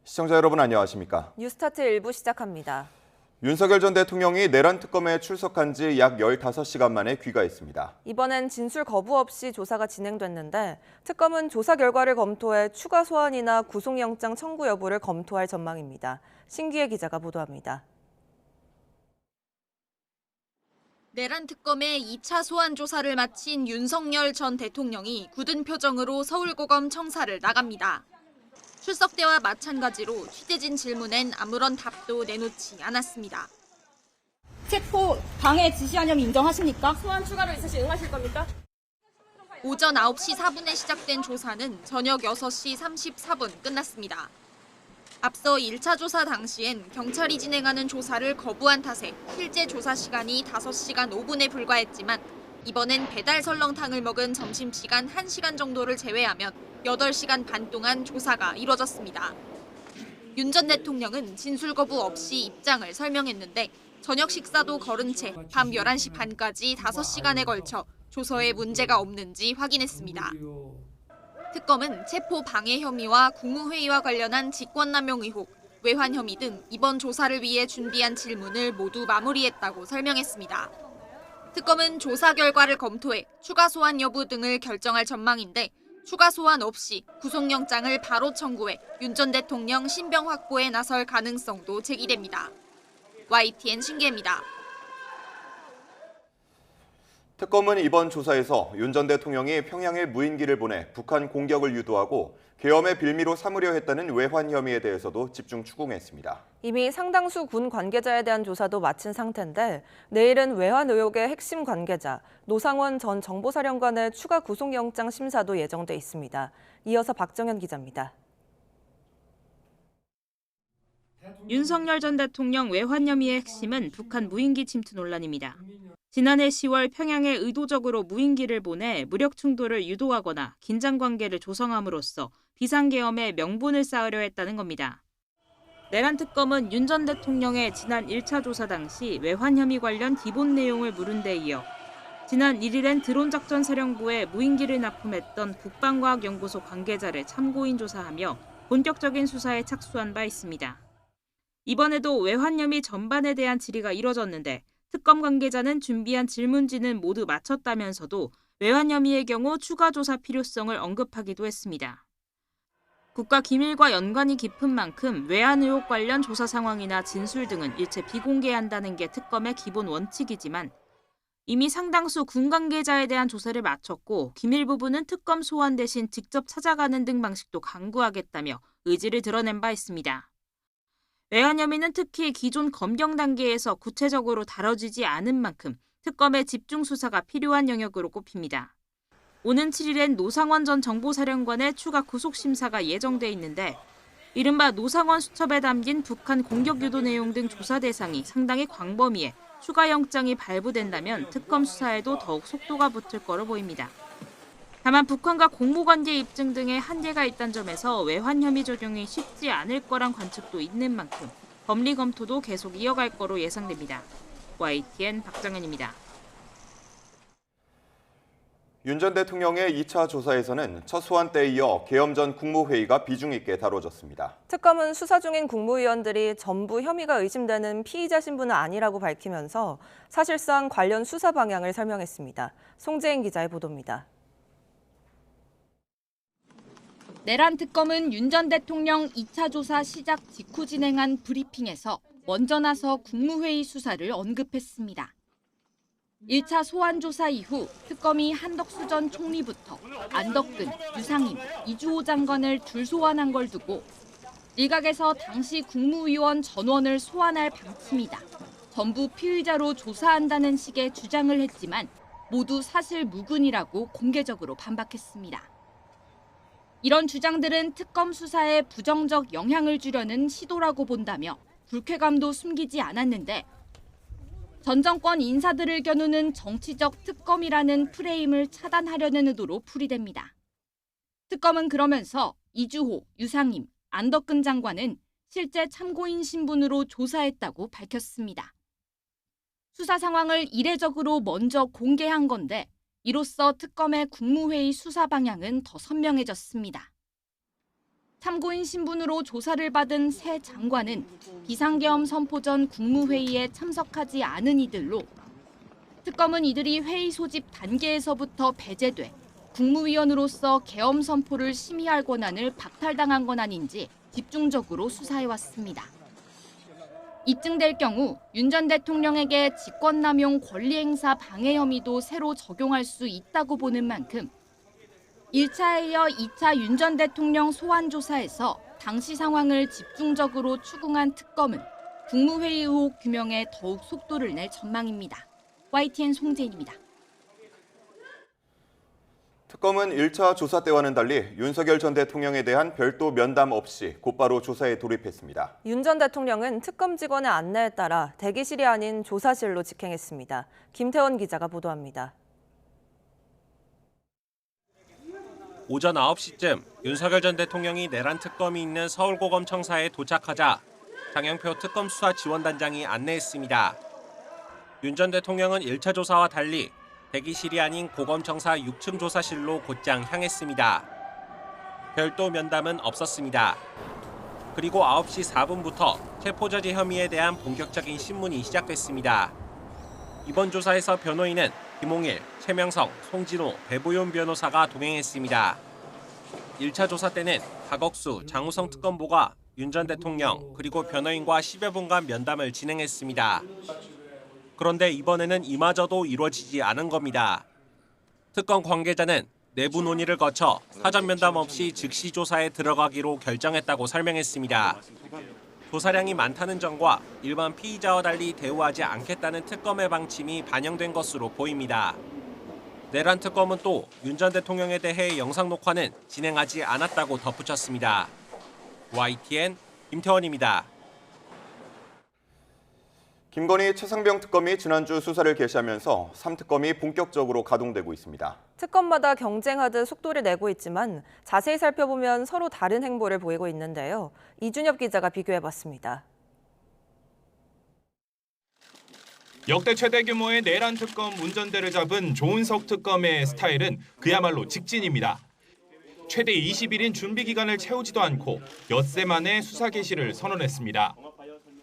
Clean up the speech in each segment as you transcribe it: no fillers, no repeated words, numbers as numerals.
시청자 여러분 안녕하십니까? 뉴스타트 1부 시작합니다. 윤석열 전 대통령이 내란 특검에 출석한 지 약 15시간 만에 귀가했습니다. 이번엔 진술 거부 없이 조사가 진행됐는데 특검은 조사 결과를 검토해 추가 소환이나 구속영장 청구 여부를 검토할 전망입니다. 신기혜 기자가 보도합니다. 내란 특검의 2차 소환 조사를 마친 윤석열 전 대통령이 굳은 표정으로 서울고검 청사를 나갑니다. 출석 때와 마찬가지로 취재진 질문엔 아무런 답도 내놓지 않았습니다. 체포 방해 지시한 혐의 인정하십니까? 소환 추가로 있으시 응하실 겁니까? 오전 9시 4분에 시작된 조사는 저녁 6시 34분 끝났습니다. 앞서 1차 조사 당시엔 경찰이 진행하는 조사를 거부한 탓에 실제 조사 시간이 5시간 5분에 불과했지만 이번엔 배달 설렁탕을 먹은 점심시간 1시간 정도를 제외하면 8시간 반 동안 조사가 이뤄졌습니다. 윤 전 대통령은 진술 거부 없이 입장을 설명했는데 저녁 식사도 거른 채 밤 11시 반까지 5시간에 걸쳐 조서에 문제가 없는지 확인했습니다. 특검은 체포 방해 혐의와 국무회의와 관련한 직권남용 의혹, 외환 혐의 등 이번 조사를 위해 준비한 질문을 모두 마무리했다고 설명했습니다. 특검은 조사 결과를 검토해 추가 소환 여부 등을 결정할 전망인데 추가 소환 없이 구속영장을 바로 청구해 윤 전 대통령 신병 확보에 나설 가능성도 제기됩니다. YTN 신기혜입니다. 특검은 이번 조사에서 윤 전 대통령이 평양에 무인기를 보내 북한 공격을 유도하고 계엄의 빌미로 삼으려 했다는 외환 혐의에 대해서도 집중 추궁했습니다. 이미 상당수 군 관계자에 대한 조사도 마친 상태인데 내일은 외환 의혹의 핵심 관계자 노상원 전 정보사령관의 추가 구속영장 심사도 예정돼 있습니다. 이어서 박정현 기자입니다. 윤석열 전 대통령 외환 혐의의 핵심은 북한 무인기 침투 논란입니다. 지난해 10월 평양에 의도적으로 무인기를 보내 무력 충돌을 유도하거나 긴장 관계를 조성함으로써 비상계엄에 명분을 쌓으려 했다는 겁니다. 내란 특검은 윤 전 대통령의 지난 1차 조사 당시 외환 혐의 관련 기본 내용을 물은 데 이어 지난 1일엔 드론작전사령부에 무인기를 납품했던 국방과학연구소 관계자를 참고인 조사하며 본격적인 수사에 착수한 바 있습니다. 이번에도 외환 혐의 전반에 대한 질의가 이뤄졌는데 특검 관계자는 준비한 질문지는 모두 마쳤다면서도 외환 혐의의 경우 추가 조사 필요성을 언급하기도 했습니다. 국가기밀과 연관이 깊은 만큼 외환 의혹 관련 조사 상황이나 진술 등은 일체 비공개한다는 게 특검의 기본 원칙이지만 이미 상당수 군 관계자에 대한 조사를 마쳤고 기밀 부분은 특검 소환 대신 직접 찾아가는 등 방식도 강구하겠다며 의지를 드러낸 바 있습니다. 외환 혐의는 특히 기존 검경 단계에서 구체적으로 다뤄지지 않은 만큼 특검의 집중 수사가 필요한 영역으로 꼽힙니다. 오는 7일엔 노상원 전 정보사령관의 추가 구속심사가 예정돼 있는데 이른바 노상원 수첩에 담긴 북한 공격 유도 내용 등 조사 대상이 상당히 광범위해 추가 영장이 발부된다면 특검 수사에도 더욱 속도가 붙을 거로 보입니다. 다만 북한과 공모관계 입증 등의 한계가 있다는 점에서 외환 혐의 적용이 쉽지 않을 거란 관측도 있는 만큼 법리 검토도 계속 이어갈 거로 예상됩니다. YTN 박정현입니다. 윤 전 대통령의 2차 조사에서는 첫 소환 때에 이어 계엄 전 국무회의가 비중 있게 다뤄졌습니다. 특검은 수사 중인 국무위원들이 전부 혐의가 의심되는 피의자 신분은 아니라고 밝히면서 사실상 관련 수사 방향을 설명했습니다. 송재인 기자의 보도입니다. 내란 특검은 윤 전 대통령 2차 조사 시작 직후 진행한 브리핑에서 먼저 나서 국무회의 수사를 언급했습니다. 1차 소환 조사 이후 특검이 한덕수 전 총리부터 안덕근, 유상임, 이주호 장관을 줄 소환한 걸 두고 일각에서 당시 국무위원 전원을 소환할 방침이다. 전부 피의자로 조사한다는 식의 주장을 했지만 모두 사실 무근이라고 공개적으로 반박했습니다. 이런 주장들은 특검 수사에 부정적 영향을 주려는 시도라고 본다며 불쾌감도 숨기지 않았는데 전 정권 인사들을 겨누는 정치적 특검이라는 프레임을 차단하려는 의도로 풀이됩니다. 특검은 그러면서 이주호, 유상임, 안덕근 장관은 실제 참고인 신분으로 조사했다고 밝혔습니다. 수사 상황을 이례적으로 먼저 공개한 건데 이로써 특검의 국무회의 수사 방향은 더 선명해졌습니다. 참고인 신분으로 조사를 받은 새 장관은 비상계엄 선포 전 국무회의에 참석하지 않은 이들로 특검은 이들이 회의 소집 단계에서부터 배제돼 국무위원으로서 계엄 선포를 심의할 권한을 박탈당한 건 아닌지 집중적으로 수사해왔습니다. 입증될 경우 윤 전 대통령에게 직권남용 권리행사 방해 혐의도 새로 적용할 수 있다고 보는 만큼 1차에 이어 2차 윤 전 대통령 소환 조사에서 당시 상황을 집중적으로 추궁한 특검은 국무회의 의혹 규명에 더욱 속도를 낼 전망입니다. YTN 송재인입니다. 특검은 1차 조사 때와는 달리 윤석열 전 대통령에 대한 별도 면담 없이 곧바로 조사에 돌입했습니다. 윤 전 대통령은 특검 직원의 안내에 따라 대기실이 아닌 조사실로 직행했습니다. 김태원 기자가 보도합니다. 오전 9시쯤 윤석열 전 대통령이 내란 특검이 있는 서울고검청사에 도착하자 장영표 특검 수사지원단장이 안내했습니다. 윤 전 대통령은 1차 조사와 달리 대기실이 아닌 고검청사 6층 조사실로 곧장 향했습니다. 별도 면담은 없었습니다. 그리고 9시 4분부터 체포저지 혐의에 대한 본격적인 신문이 시작됐습니다. 이번 조사에서 변호인은 김홍일, 최명석, 송진호, 배보윤 변호사가 동행했습니다. 1차 조사 때는 박억수, 장우성 특검보가 윤 전 대통령 그리고 변호인과 10여 분간 면담을 진행했습니다. 그런데 이번에는 이마저도 이루어지지 않은 겁니다. 특검 관계자는 내부 논의를 거쳐 사전 면담 없이 즉시 조사에 들어가기로 결정했다고 설명했습니다. 조사량이 많다는 점과 일반 피의자와 달리 대우하지 않겠다는 특검의 방침이 반영된 것으로 보입니다. 내란 특검은 또 윤 전 대통령에 대해 영상 녹화는 진행하지 않았다고 덧붙였습니다. YTN 김태원입니다. 김건희 최상병 특검이 지난주 수사를 개시하면서 3특검이 본격적으로 가동되고 있습니다. 특검마다 경쟁하듯 속도를 내고 있지만 자세히 살펴보면 서로 다른 행보를 보이고 있는데요. 이준엽 기자가 비교해봤습니다. 역대 최대 규모의 내란 특검 운전대를 잡은 조은석 특검의 스타일은 그야말로 직진입니다. 최대 20일인 준비 기간을 채우지도 않고 엿새 만에 수사 개시를 선언했습니다.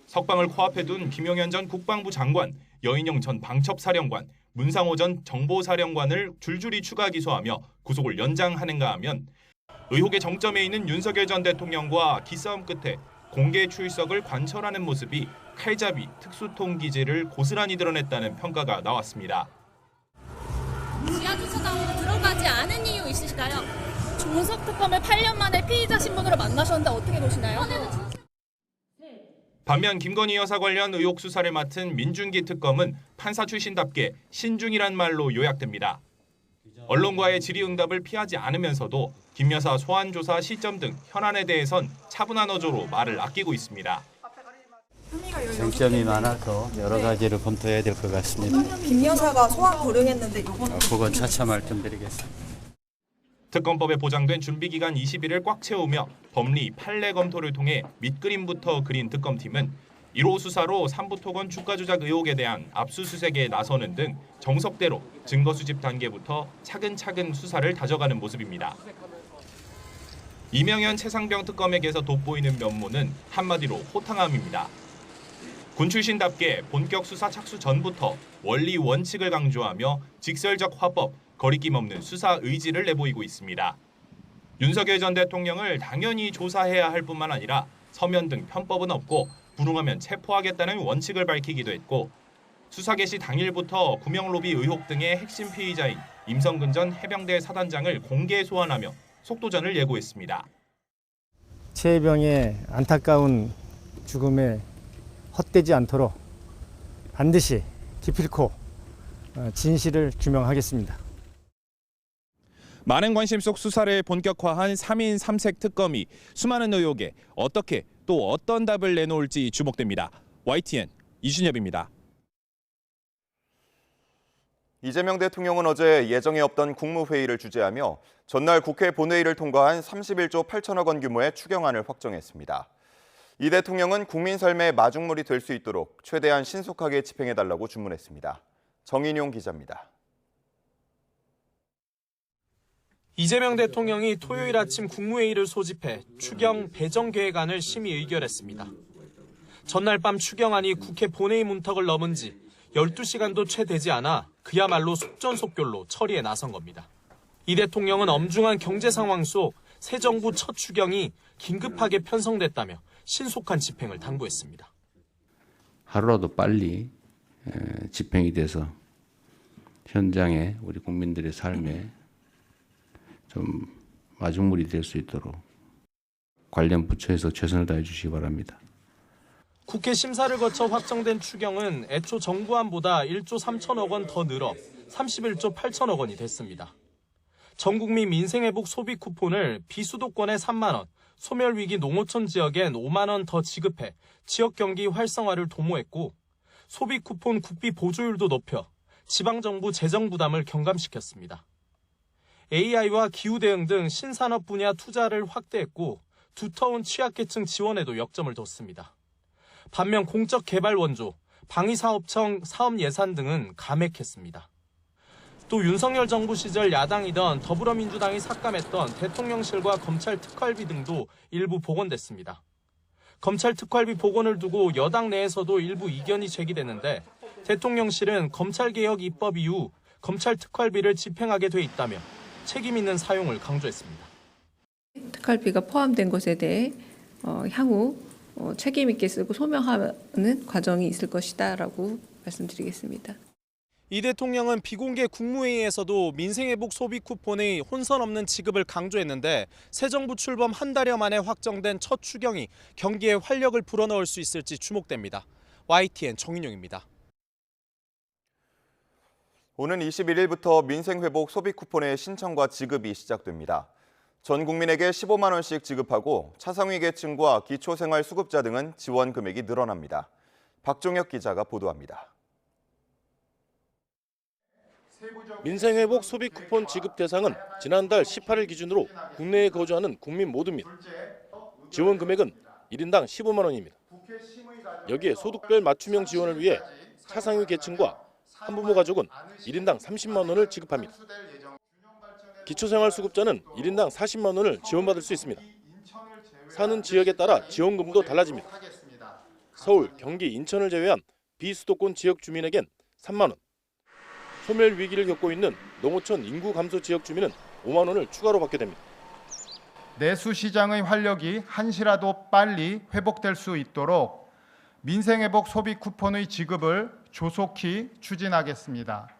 석방을 코앞에 둔 김용현 전 국방부 장관, 여인영 전 방첩사령관, 문상호 전 정보사령관을 줄줄이 추가 기소하며 구속을 연장하는가 하면 의혹의 정점에 있는 윤석열 전 대통령과 기싸움 끝에 공개 출석을 관철하는 모습이 칼잡이 특수통 기제를 고스란히 드러냈다는 평가가 나왔습니다. 지하주차장으로 들어가지 않은 이유 있으실까요? 조은석 특검을 8년 만에 피의자 신분으로 만나셨는데 어떻게 보시나요? 반면 김건희 여사 관련 의혹 수사를 맡은 민준기 특검은 판사 출신답게 신중이란 말로 요약됩니다. 언론과의 질의응답을 피하지 않으면서도 김 여사 소환 조사 시점 등 현안에 대해선 차분한 어조로 말을 아끼고 있습니다. 쟁점이 많아서 여러 가지를 검토해야 될 것 같습니다. 김 여사가 소환 불응했는데 이거는 그건 차차 말씀드리겠습니다. 특검법에 보장된 준비기간 20일을 꽉 채우며 법리 판례 검토를 통해 밑그림부터 그린 특검팀은 1호 수사로 삼부토건 주가 조작 의혹에 대한 압수수색에 나서는 등 정석대로 증거 수집 단계부터 차근차근 수사를 다져가는 모습입니다. 이명현 최상병 특검에게서 돋보이는 면모는 한마디로 호탕함입니다. 군 출신답게 본격 수사 착수 전부터 원리 원칙을 강조하며 직설적 화법, 거리낌 없는 수사 의지를 내보이고 있습니다. 윤석열 전 대통령을 당연히 조사해야 할 뿐만 아니라 서면 등 편법은 없고 불응하면 체포하겠다는 원칙을 밝히기도 했고 수사 개시 당일부터 구명로비 의혹 등의 핵심 피의자인 임성근 전 해병대 사단장을 공개 소환하며 속도전을 예고했습니다. 최혜병의 안타까운 죽음에 헛되지 않도록 반드시 기필코 진실을 규명하겠습니다. 많은 관심 속 수사를 본격화한 3인 3색 특검이 수많은 의혹에 어떻게 또 어떤 답을 내놓을지 주목됩니다. YTN 이준엽입니다. 이재명 대통령은 어제 예정에 없던 국무회의를 주재하며 전날 국회 본회의를 통과한 31조 8천억 원 규모의 추경안을 확정했습니다. 이 대통령은 국민 삶의 마중물이 될 수 있도록 최대한 신속하게 집행해달라고 주문했습니다. 정인용 기자입니다. 이재명 대통령이 토요일 아침 국무회의를 소집해 추경 배정 계획안을 심의 의결했습니다. 전날 밤 추경안이 국회 본회의 문턱을 넘은 지 12시간도 채 되지 않아 그야말로 속전속결로 처리에 나선 겁니다. 이 대통령은 엄중한 경제 상황 속 새 정부 첫 추경이 긴급하게 편성됐다며 신속한 집행을 당부했습니다. 하루라도 빨리 집행이 돼서 현장에 우리 국민들의 삶에 좀 마중물이 될 수 있도록 관련 부처에서 최선을 다해 주시기 바랍니다. 국회 심사를 거쳐 확정된 추경은 애초 정부안보다 1조 3천억 원 더 늘어 31조 8천억 원이 됐습니다. 전국민 민생회복 소비 쿠폰을 비수도권에 3만 원, 소멸위기 농어촌 지역엔 5만 원 더 지급해 지역 경기 활성화를 도모했고 소비 쿠폰 국비 보조율도 높여 지방정부 재정 부담을 경감시켰습니다. AI와 기후 대응 등 신산업 분야 투자를 확대했고 두터운 취약계층 지원에도 역점을 뒀습니다. 반면 공적 개발 원조, 방위사업청 사업 예산 등은 감액했습니다. 또 윤석열 정부 시절 야당이던 더불어민주당이 삭감했던 대통령실과 검찰 특활비 등도 일부 복원됐습니다. 검찰 특활비 복원을 두고 여당 내에서도 일부 이견이 제기됐는데 대통령실은 검찰개혁 입법 이후 검찰 특활비를 집행하게 돼 있다며 책임 있는 사용을 강조했습니다. 특활비가 포함된 것에 대해 향후 책임 있게 쓰고 소명하는 과정이 있을 것이다라고 말씀드리겠습니다. 이 대통령은 비공개 국무회의에서도 민생회복 소비 쿠폰의 혼선 없는 지급을 강조했는데 새 정부 출범 한 달여 만에 확정된 첫 추경이 경기에 활력을 불어넣을 수 있을지 주목됩니다. YTN 정인용입니다. 오는 21일부터 민생회복 소비 쿠폰의 신청과 지급이 시작됩니다. 전 국민에게 15만 원씩 지급하고 차상위 계층과 기초생활수급자 등은 지원 금액이 늘어납니다. 박종혁 기자가 보도합니다. 민생회복 소비 쿠폰 지급 대상은 지난달 18일 기준으로 국내에 거주하는 국민 모두입니다. 지원 금액은 1인당 15만 원입니다. 여기에 소득별 맞춤형 지원을 위해 차상위 계층과 한부모 가족은 1인당 30만 원을 지급합니다. 기초생활수급자는 1인당 40만 원을 지원받을 수 있습니다. 사는 지역에 따라 지원금도 달라집니다. 서울, 경기, 인천을 제외한 비수도권 지역 주민에겐 3만 원, 소멸 위기를 겪고 있는 농어촌 인구 감소 지역 주민은 5만 원을 추가로 받게 됩니다. 내수 시장의 활력이 한시라도 빨리 회복될 수 있도록 민생회복 소비 쿠폰의 지급을 조속히 추진하겠습니다.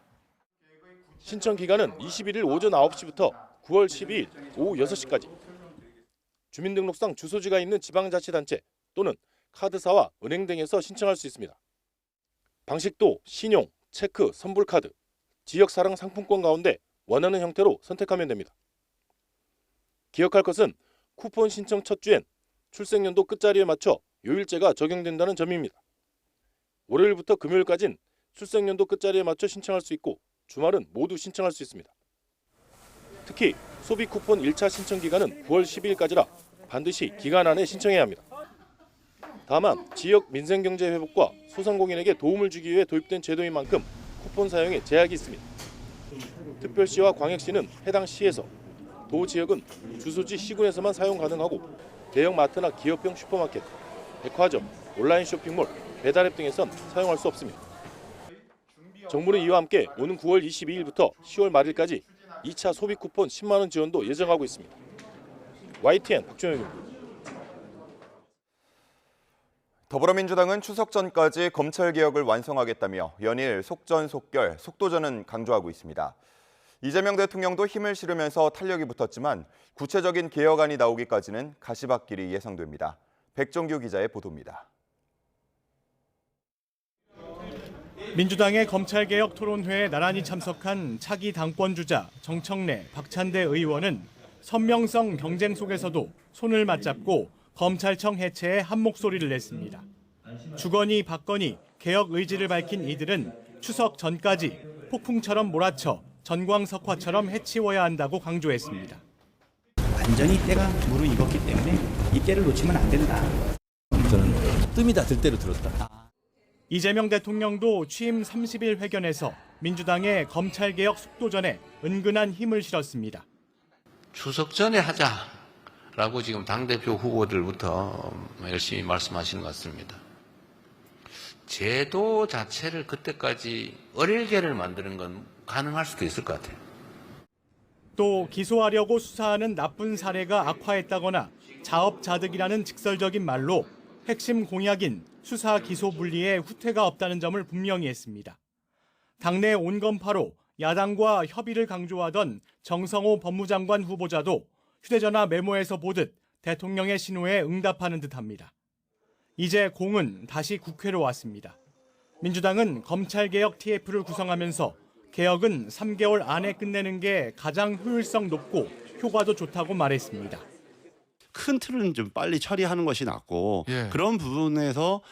신청 기간은 21일 오전 9시부터 9월 12일 오후 6시까지. 주민등록상 주소지가 있는 지방자치단체 또는 카드사와 은행 등에서 신청할 수 있습니다. 방식도 신용, 체크, 선불카드, 지역사랑 상품권 가운데 원하는 형태로 선택하면 됩니다. 기억할 것은 쿠폰 신청 첫 주엔 출생연도 끝자리에 맞춰 요일제가 적용된다는 점입니다. 월요일부터 금요일까지는 출생연도 끝자리에 맞춰 신청할 수 있고 주말은 모두 신청할 수 있습니다. 특히 소비 쿠폰 1차 신청 기간은 9월 12일까지라 반드시 기간 안에 신청해야 합니다. 다만 지역 민생경제 회복과 소상공인에게 도움을 주기 위해 도입된 제도인 만큼 쿠폰 사용에 제약이 있습니다. 특별시와 광역시는 해당 시에서, 도지역은 주소지 시군에서만 사용 가능하고 대형 마트나 기업형 슈퍼마켓, 백화점, 온라인 쇼핑몰, 배달앱 등에선 사용할 수 없습니다. 정부는 이와 함께 오는 9월 22일부터 10월 말일까지 2차 소비 쿠폰 10만 원 지원도 예정하고 있습니다. YTN 박종혁입니다. 더불어민주당은 추석 전까지 검찰개혁을 완성하겠다며 연일 속전속결, 속도전은 강조하고 있습니다. 이재명 대통령도 힘을 실으면서 탄력이 붙었지만 구체적인 개혁안이 나오기까지는 가시밭길이 예상됩니다. 백정규 기자의 보도입니다. 민주당의 검찰개혁 토론회에 나란히 참석한 차기 당권주자 정청래, 박찬대 의원은 선명성 경쟁 속에서도 손을 맞잡고 검찰청 해체에 한 목소리를 냈습니다. 주거니 받거니 개혁 의지를 밝힌 이들은 추석 전까지 폭풍처럼 몰아쳐 전광석화처럼 해치워야 한다고 강조했습니다. 완전히 때가 무르익었기 때문에 이 때를 놓치면 안 된다. 저는 뜸이 다 들 대로 들었다. 이재명 대통령도 취임 30일 회견에서 민주당의 검찰개혁 속도전에 은근한 힘을 실었습니다. 추석 전에 하자라고 지금 당대표 후보들부터 열심히 말씀하시는 것 같습니다. 제도 자체를 그때까지 어릴게를 만드는 건 가능할 수도 있을 것 같아요. 또 기소하려고 수사하는 나쁜 사례가 악화했다거나 자업자득이라는 직설적인 말로 핵심 공약인 수사 기소 분리에 후퇴가 없다는 점을 분명히 했습니다. 당내 온건파로 야당과 협의를 강조하던 정성호 법무장관 후보자도 휴대전화 메모에서 보듯 대통령의 신호에 응답하는 듯합니다. 이제 공은 다시 국회로 왔습니다. 민주당은 검찰개혁 TF를 구성하면서 개혁은 3개월 안에 끝내는 게 가장 효율성 높고 효과도 좋다고 말했습니다. 큰 틀은 좀 빨리 처리하는 것이 낫고 그런 부분에서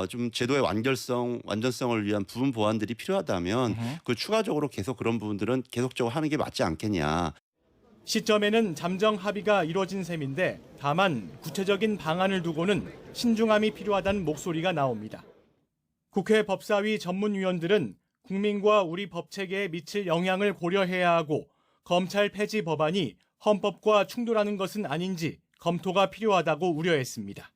좀 제도의 완전성을 위한 부분 보완들이 필요하다면 그 추가적으로 계속 그런 부분들은 계속적으로 하는 게 맞지 않겠냐. 시점에는 잠정 합의가 이뤄진 셈인데 다만 구체적인 방안을 두고는 신중함이 필요하다는 목소리가 나옵니다. 국회 법사위 전문위원들은 국민과 우리 법체계에 미칠 영향을 고려해야 하고 검찰 폐지 법안이 헌법과 충돌하는 것은 아닌지 검토가 필요하다고 우려했습니다.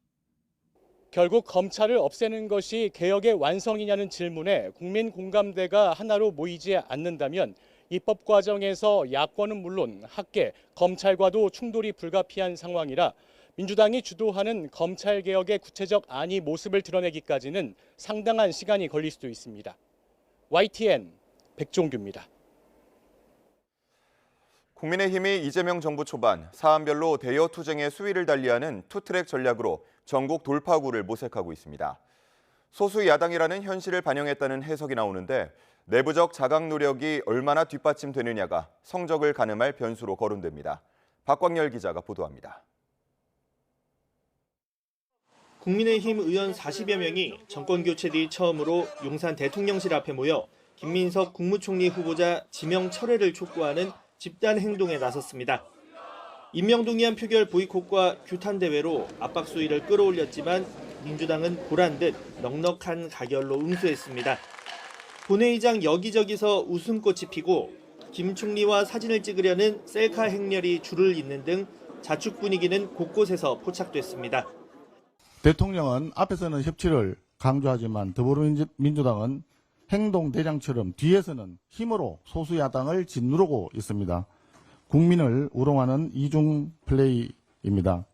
결국 검찰을 없애는 것이 개혁의 완성이냐는 질문에 국민 공감대가 하나로 모이지 않는다면 입법 과정에서 야권은 물론 학계, 검찰과도 충돌이 불가피한 상황이라 민주당이 주도하는 검찰개혁의 구체적 안이 모습을 드러내기까지는 상당한 시간이 걸릴 수도 있습니다. YTN 백종규입니다. 국민의힘이 이재명 정부 초반 사안별로 대여 투쟁의 수위를 달리하는 투트랙 전략으로 전국 돌파구를 모색하고 있습니다. 소수 야당이라는 현실을 반영했다는 해석이 나오는데 내부적 자각 노력이 얼마나 뒷받침되느냐가 성적을 가늠할 변수로 거론됩니다. 박광열 기자가 보도합니다. 국민의힘 의원 40여 명이 정권교체 뒤 처음으로 용산 대통령실 앞에 모여 김민석 국무총리 후보자 지명 철회를 촉구하는 집단 행동에 나섰습니다. 임명동의안 표결 보이콧과 규탄 대회로 압박 수위를 끌어올렸지만 민주당은 보란듯 넉넉한 가결로 응수했습니다. 본회의장 여기저기서 웃음꽃이 피고 김 총리와 사진을 찍으려는 셀카 행렬이 줄을 잇는 등 자축 분위기는 곳곳에서 포착됐습니다. 대통령은 앞에서는 협치를 강조하지만 더불어민주당은 행동대장처럼 뒤에서는 힘으로 소수야당을 짓누르고 있습니다. 국민을 우롱하는 이중 플레이입니다.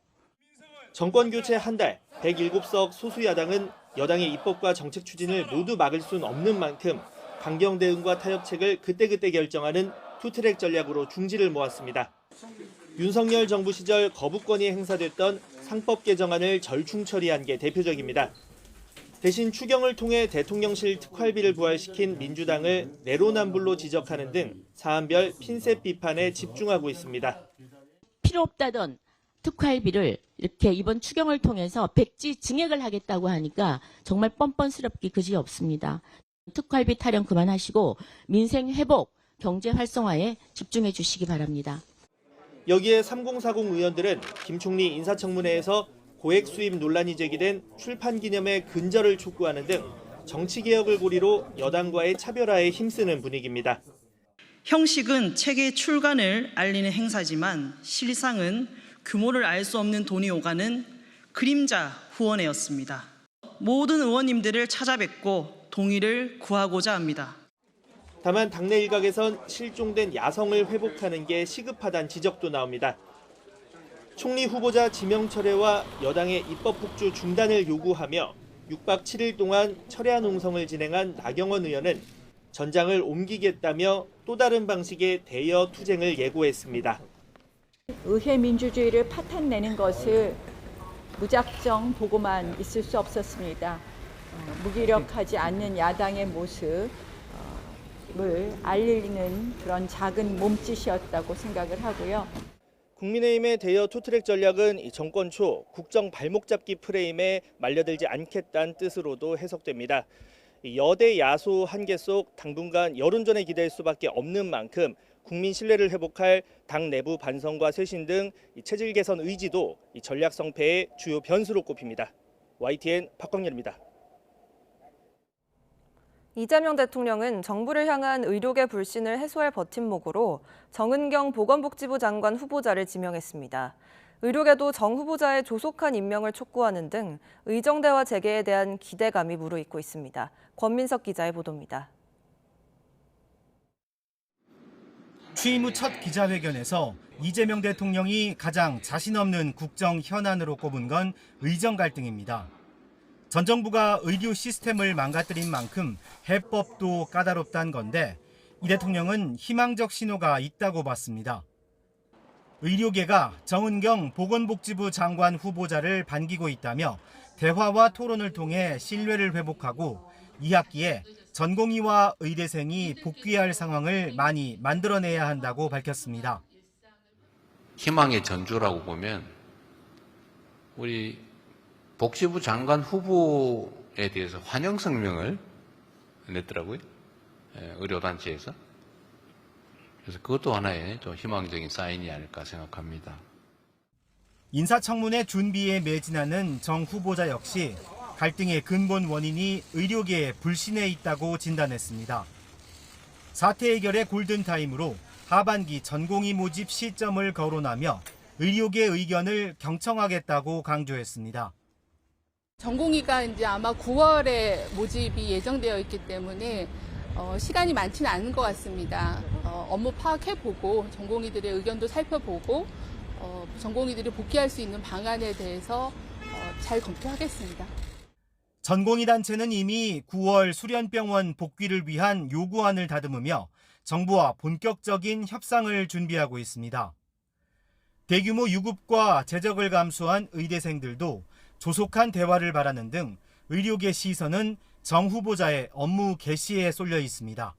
정권 교체 한 달, 107석 소수야당은 여당의 입법과 정책 추진을 모두 막을 수는 없는 만큼 강경 대응과 타협책을 그때그때 결정하는 투트랙 전략으로 중지를 모았습니다. 윤석열 정부 시절 거부권이 행사됐던 상법 개정안을 절충 처리한 게 대표적입니다. 대신 추경을 통해 대통령실 특활비를 부활시킨 민주당을 내로남불로 지적하는 등 사안별 핀셋 비판에 집중하고 있습니다. 필요 없다던 특활비를 이렇게 이번 추경을 통해서 백지 증액을 하겠다고 하니까 정말 뻔뻔스럽기 그지없습니다. 특활비 타령 그만하시고 민생 회복, 경제 활성화에 집중해 주시기 바랍니다. 여기에 3040 의원들은 김 총리 인사청문회에서 고액 수입 논란이 제기된 출판 기념회 근절을 촉구하는 등 정치개혁을 고리로 여당과의 차별화에 힘쓰는 분위기입니다. 형식은 책의 출간을 알리는 행사지만 실상은 규모를 알 수 없는 돈이 오가는 그림자 후원회였습니다. 모든 의원님들을 찾아뵙고 동의를 구하고자 합니다. 다만 당내 일각에선 실종된 야성을 회복하는 게 시급하다는 지적도 나옵니다. 총리 후보자 지명 철회와 여당의 입법 폭주 중단을 요구하며 6박 7일 동안 철야 농성을 진행한 나경원 의원은 전장을 옮기겠다며 또 다른 방식의 대여 투쟁을 예고했습니다. 의회 민주주의를 파탄내는 것을 무작정 보고만 있을 수 없었습니다. 무기력하지 않는 야당의 모습을 알리는 그런 작은 몸짓이었다고 생각을 하고요. 국민의힘의 대여 투트랙 전략은 정권 초 국정 발목 잡기 프레임에 말려들지 않겠다는 뜻으로도 해석됩니다. 여대 야소 한계 속 당분간 여론전에 기댈 수밖에 없는 만큼 국민 신뢰를 회복할 당 내부 반성과 쇄신 등 체질 개선 의지도 전략 성패의 주요 변수로 꼽힙니다. YTN 박광열입니다. 이재명 대통령은 정부를 향한 의료계 불신을 해소할 버팀목으로 정은경 보건복지부 장관 후보자를 지명했습니다. 의료계도 정 후보자의 조속한 임명을 촉구하는 등 의정대화 재개에 대한 기대감이 무르익고 있습니다. 권민석 기자의 보도입니다. 취임 후 첫 기자회견에서 이재명 대통령이 가장 자신 없는 국정 현안으로 꼽은 건 의정 갈등입니다. 전 정부가 의료 시스템을 망가뜨린 만큼 해법도 까다롭다는 건데 이 대통령은 희망적 신호가 있다고 봤습니다. 의료계가 정은경 보건복지부 장관 후보자를 반기고 있다며 대화와 토론을 통해 신뢰를 회복하고 2학기에 전공의와 의대생이 복귀할 상황을 많이 만들어내야 한다고 밝혔습니다. 희망의 전주라고 보면 우리 복지부 장관 후보에 대해서 환영 성명을 냈더라고요. 의료단체에서. 그래서 그것도 하나의 좀 희망적인 사인이 아닐까 생각합니다. 인사청문회 준비에 매진하는 정 후보자 역시 갈등의 근본 원인이 의료계의 불신에 있다고 진단했습니다. 사태 해결의 골든타임으로 하반기 전공의 모집 시점을 거론하며 의료계 의견을 경청하겠다고 강조했습니다. 전공의가 이제 아마 9월에 모집이 예정되어 있기 때문에 시간이 많지는 않은 것 같습니다. 업무 파악해보고 전공의들의 의견도 살펴보고 전공의들이 복귀할 수 있는 방안에 대해서 잘 검토하겠습니다. 전공의 단체는 이미 9월 수련병원 복귀를 위한 요구안을 다듬으며 정부와 본격적인 협상을 준비하고 있습니다. 대규모 유급과 재적을 감수한 의대생들도 조속한 대화를 바라는 등 의료계 시선은 정 후보자의 업무 개시에 쏠려 있습니다.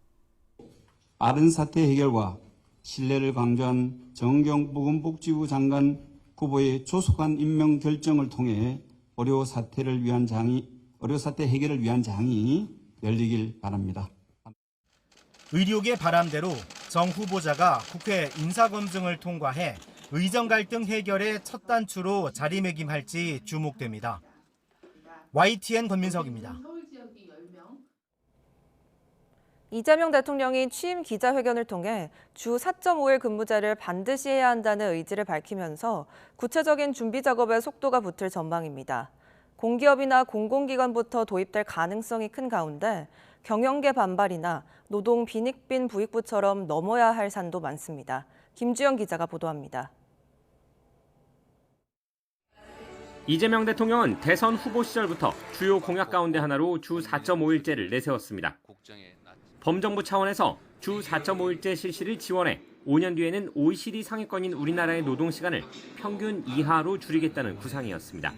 빠른 사태 해결과 신뢰를 강조한 정은경 보건복지부 장관 후보의 조속한 임명 결정을 통해 의료 사태 해결을 위한 장이 열리길 바랍니다. 의료계 바람대로 정 후보자가 국회 인사검증을 통과해 의정 갈등 해결의 첫 단추로 자리매김할지 주목됩니다. YTN 권민석입니다. 이재명 대통령이 취임 기자회견을 통해 주 4.5일 근무제를 반드시 해야 한다는 의지를 밝히면서 구체적인 준비 작업에 속도가 붙을 전망입니다. 공기업이나 공공기관부터 도입될 가능성이 큰 가운데 경영계 반발이나 노동 빈익빈 부익부처럼 넘어야 할 산도 많습니다. 김주영 기자가 보도합니다. 이재명 대통령은 대선 후보 시절부터 주요 공약 가운데 하나로 주 4.5일제를 내세웠습니다. 범정부 차원에서 주 4.5일제 실시를 지원해 5년 뒤에는 OECD 상위권인 우리나라의 노동시간을 평균 이하로 줄이겠다는 구상이었습니다.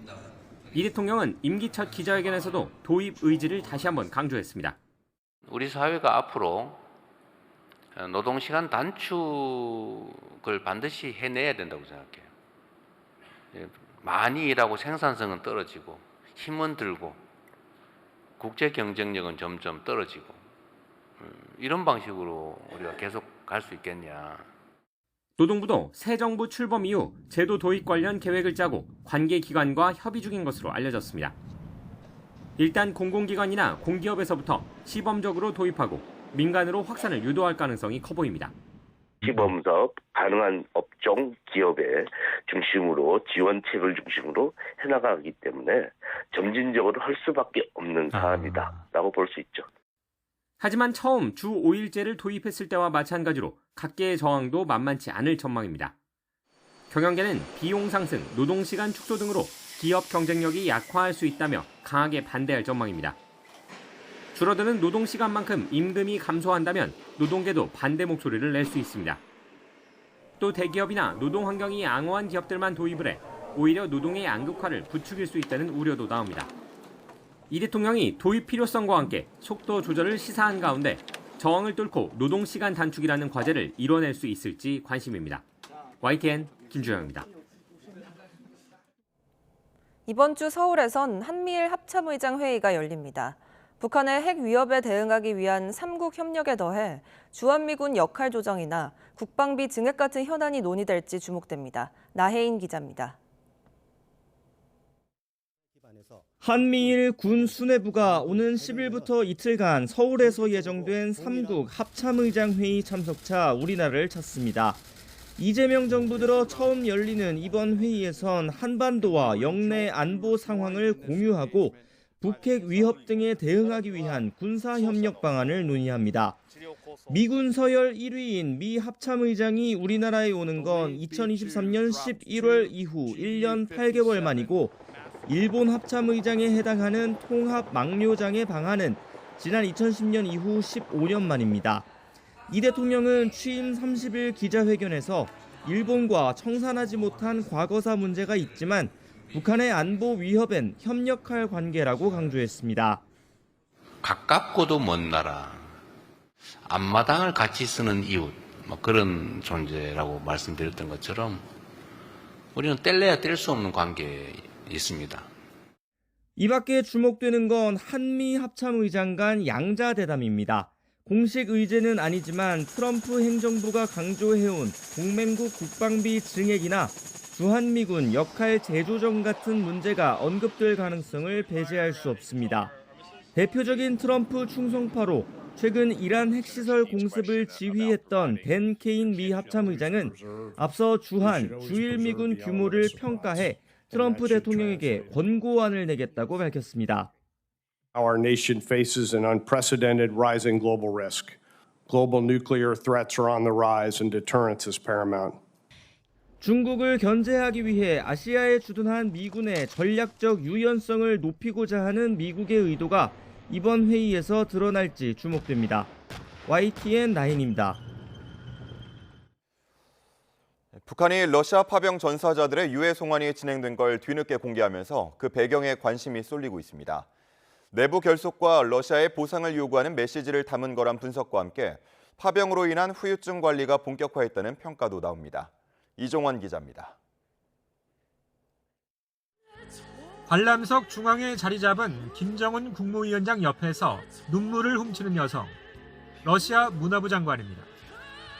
이 대통령은 임기 첫 기자회견에서도 도입 의지를 다시 한번 강조했습니다. 우리 사회가 앞으로 노동시간 단축을 반드시 해내야 된다고 생각해요. 많이 일하고 생산성은 떨어지고 힘은 들고 국제 경쟁력은 점점 떨어지고 이런 방식으로 우리가 계속 갈 수 있겠냐. 노동부도 새 정부 출범 이후 제도 도입 관련 계획을 짜고 관계 기관과 협의 중인 것으로 알려졌습니다. 일단 공공기관이나 공기업에서부터 시범적으로 도입하고 민간으로 확산을 유도할 가능성이 커 보입니다. 시범사업 가능한 업종, 기업의 중심으로 지원책을 중심으로 해나가기 때문에 점진적으로 할 수밖에 없는 사안이다라고 볼 수 있죠. 하지만 처음 주 5일제를 도입했을 때와 마찬가지로 각계의 저항도 만만치 않을 전망입니다. 경영계는 비용 상승, 노동시간 축소 등으로 기업 경쟁력이 약화할 수 있다며 강하게 반대할 전망입니다. 줄어드는 노동시간만큼 임금이 감소한다면 노동계도 반대 목소리를 낼 수 있습니다. 또 대기업이나 노동환경이 양호한 기업들만 도입을 해 오히려 노동의 양극화를 부추길 수 있다는 우려도 나옵니다. 이 대통령이 도입 필요성과 함께 속도 조절을 시사한 가운데 저항을 뚫고 노동시간 단축이라는 과제를 이뤄낼 수 있을지 관심입니다. YTN 김주영입니다. 이번 주 서울에선 한미일 합참의장 회의가 열립니다. 북한의 핵 위협에 대응하기 위한 3국 협력에 더해 주한미군 역할 조정이나 국방비 증액 같은 현안이 논의될지 주목됩니다. 나혜인 기자입니다. 한미일 군 수뇌부가 오는 10일부터 이틀간 서울에서 예정된 3국 합참의장회의 참석차 우리나라를 찾습니다. 이재명 정부 들어 처음 열리는 이번 회의에선 한반도와 영내 안보 상황을 공유하고 북핵 위협 등에 대응하기 위한 군사협력 방안을 논의합니다. 미군 서열 1위인 미 합참의장이 우리나라에 오는 건 2023년 11월 이후 1년 8개월 만이고 일본 합참의장에 해당하는 통합망료장의 방한은 지난 2010년 이후 15년 만입니다. 이 대통령은 취임 30일 기자회견에서 일본과 청산하지 못한 과거사 문제가 있지만 북한의 안보 위협엔 협력할 관계라고 강조했습니다. 가깝고도 먼 나라, 앞마당을 같이 쓰는 이웃, 그런 존재라고 말씀드렸던 것처럼 우리는 뗄래야 뗄 수 없는 관계에 있습니다. 이 밖에 주목되는 건 한미 합참의장 간 양자 대담입니다. 공식 의제는 아니지만 트럼프 행정부가 강조해온 동맹국 국방비 증액이나 주한미군 역할 재조정 같은 문제가 언급될 가능성을 배제할 수 없습니다. 대표적인 트럼프 충성파로 최근 이란 핵시설 공습을 지휘했던 댄 케인 미 합참의장은 앞서 주한, 주일미군 규모를 평가해 트럼프 대통령에게 권고안을 내겠다고 밝혔습니다. Our nation faces an unprecedented rising global risk. Global nuclear threats are on the rise and deterrence is paramount. 중국을 견제하기 위해 아시아에 주둔한 미군의 전략적 유연성을 높이고자 하는 미국의 의도가 이번 회의에서 드러날지 주목됩니다. YTN9입니다. 북한이 러시아 파병 전사자들의 유해 송환이 진행된 걸 뒤늦게 공개하면서 그 배경에 관심이 쏠리고 있습니다. 내부 결속과 러시아의 보상을 요구하는 메시지를 담은 거란 분석과 함께 파병으로 인한 후유증 관리가 본격화했다는 평가도 나옵니다. 이종원 기자입니다. 관람석 중앙에 자리 잡은 김정은 국무위원장 옆에서 눈물을 훔치는 여성, 러시아 문화부 장관입니다.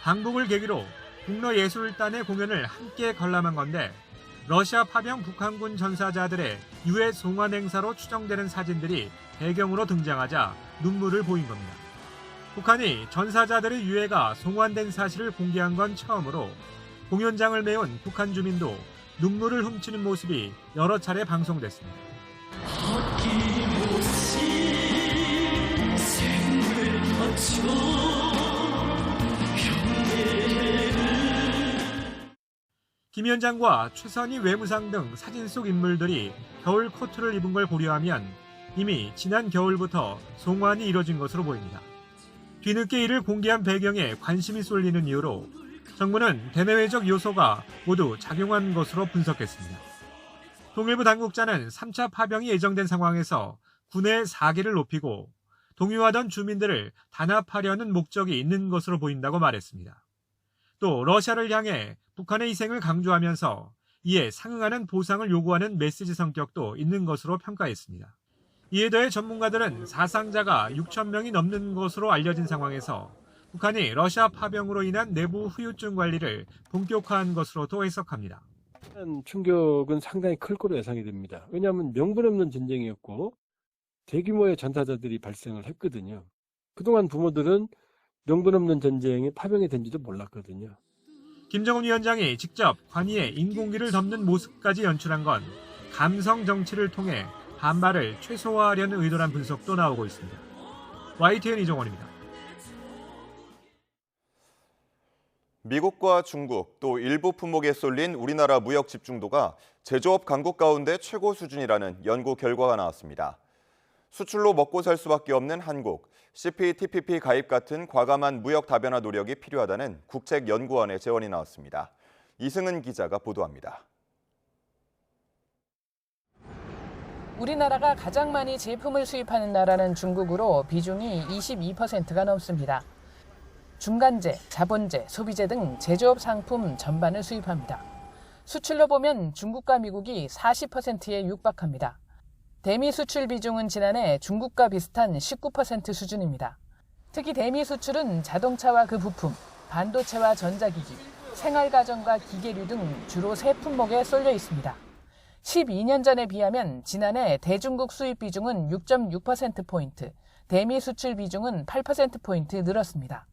방북을 계기로 국로예술단의 공연을 함께 관람한 건데 러시아 파병 북한군 전사자들의 유해 송환 행사로 추정되는 사진들이 배경으로 등장하자 눈물을 보인 겁니다. 북한이 전사자들의 유해가 송환된 사실을 공개한 건 처음으로 공연장을 메운 북한 주민도 눈물을 훔치는 모습이 여러 차례 방송됐습니다. 김 위원장과 최선희 외무상 등 사진 속 인물들이 겨울 코트를 입은 걸 고려하면 이미 지난 겨울부터 송환이 이뤄진 것으로 보입니다. 뒤늦게 이를 공개한 배경에 관심이 쏠리는 이유로 정부는 대내외적 요소가 모두 작용한 것으로 분석했습니다. 통일부 당국자는 3차 파병이 예정된 상황에서 군의 사기를 높이고 동요하던 주민들을 단합하려는 목적이 있는 것으로 보인다고 말했습니다. 또 러시아를 향해 북한의 희생을 강조하면서 이에 상응하는 보상을 요구하는 메시지 성격도 있는 것으로 평가했습니다. 이에 더해 전문가들은 사상자가 6천 명이 넘는 것으로 알려진 상황에서 북한이 러시아 파병으로 인한 내부 후유증 관리를 본격화한 것으로도 해석합니다. 충격은 상당히 클 거로 예상이 됩니다. 왜냐하면 명분 없는 전쟁이었고 대규모의 전사자들이 발생을 했거든요. 그동안 부모들은 명분 없는 전쟁에 파병이 된지도 몰랐거든요. 김정은 위원장이 직접 관이에 인공기를 덮는 모습까지 연출한 건 감성 정치를 통해 반발을 최소화하려는 의도란 분석도 나오고 있습니다. YTN 이종원입니다. 미국과 중국 또 일부 품목에 쏠린 우리나라 무역 집중도가 제조업 강국 가운데 최고 수준이라는 연구 결과가 나왔습니다. 수출로 먹고 살 수밖에 없는 한국, CPTPP 가입 같은 과감한 무역 다변화 노력이 필요하다는 국책연구원의 제언이 나왔습니다. 이승은 기자가 보도합니다. 우리나라가 가장 많이 제품을 수입하는 나라는 중국으로 비중이 22%가 넘습니다. 중간재, 자본재, 소비재 등 제조업 상품 전반을 수입합니다. 수출로 보면 중국과 미국이 40%에 육박합니다. 대미 수출 비중은 지난해 중국과 비슷한 19% 수준입니다. 특히 대미 수출은 자동차와 그 부품, 반도체와 전자기기, 생활가전과 기계류 등 주로 세 품목에 쏠려 있습니다. 12년 전에 비하면 지난해 대중국 수입 비중은 6.6%포인트, 대미 수출 비중은 8%포인트 늘었습니다.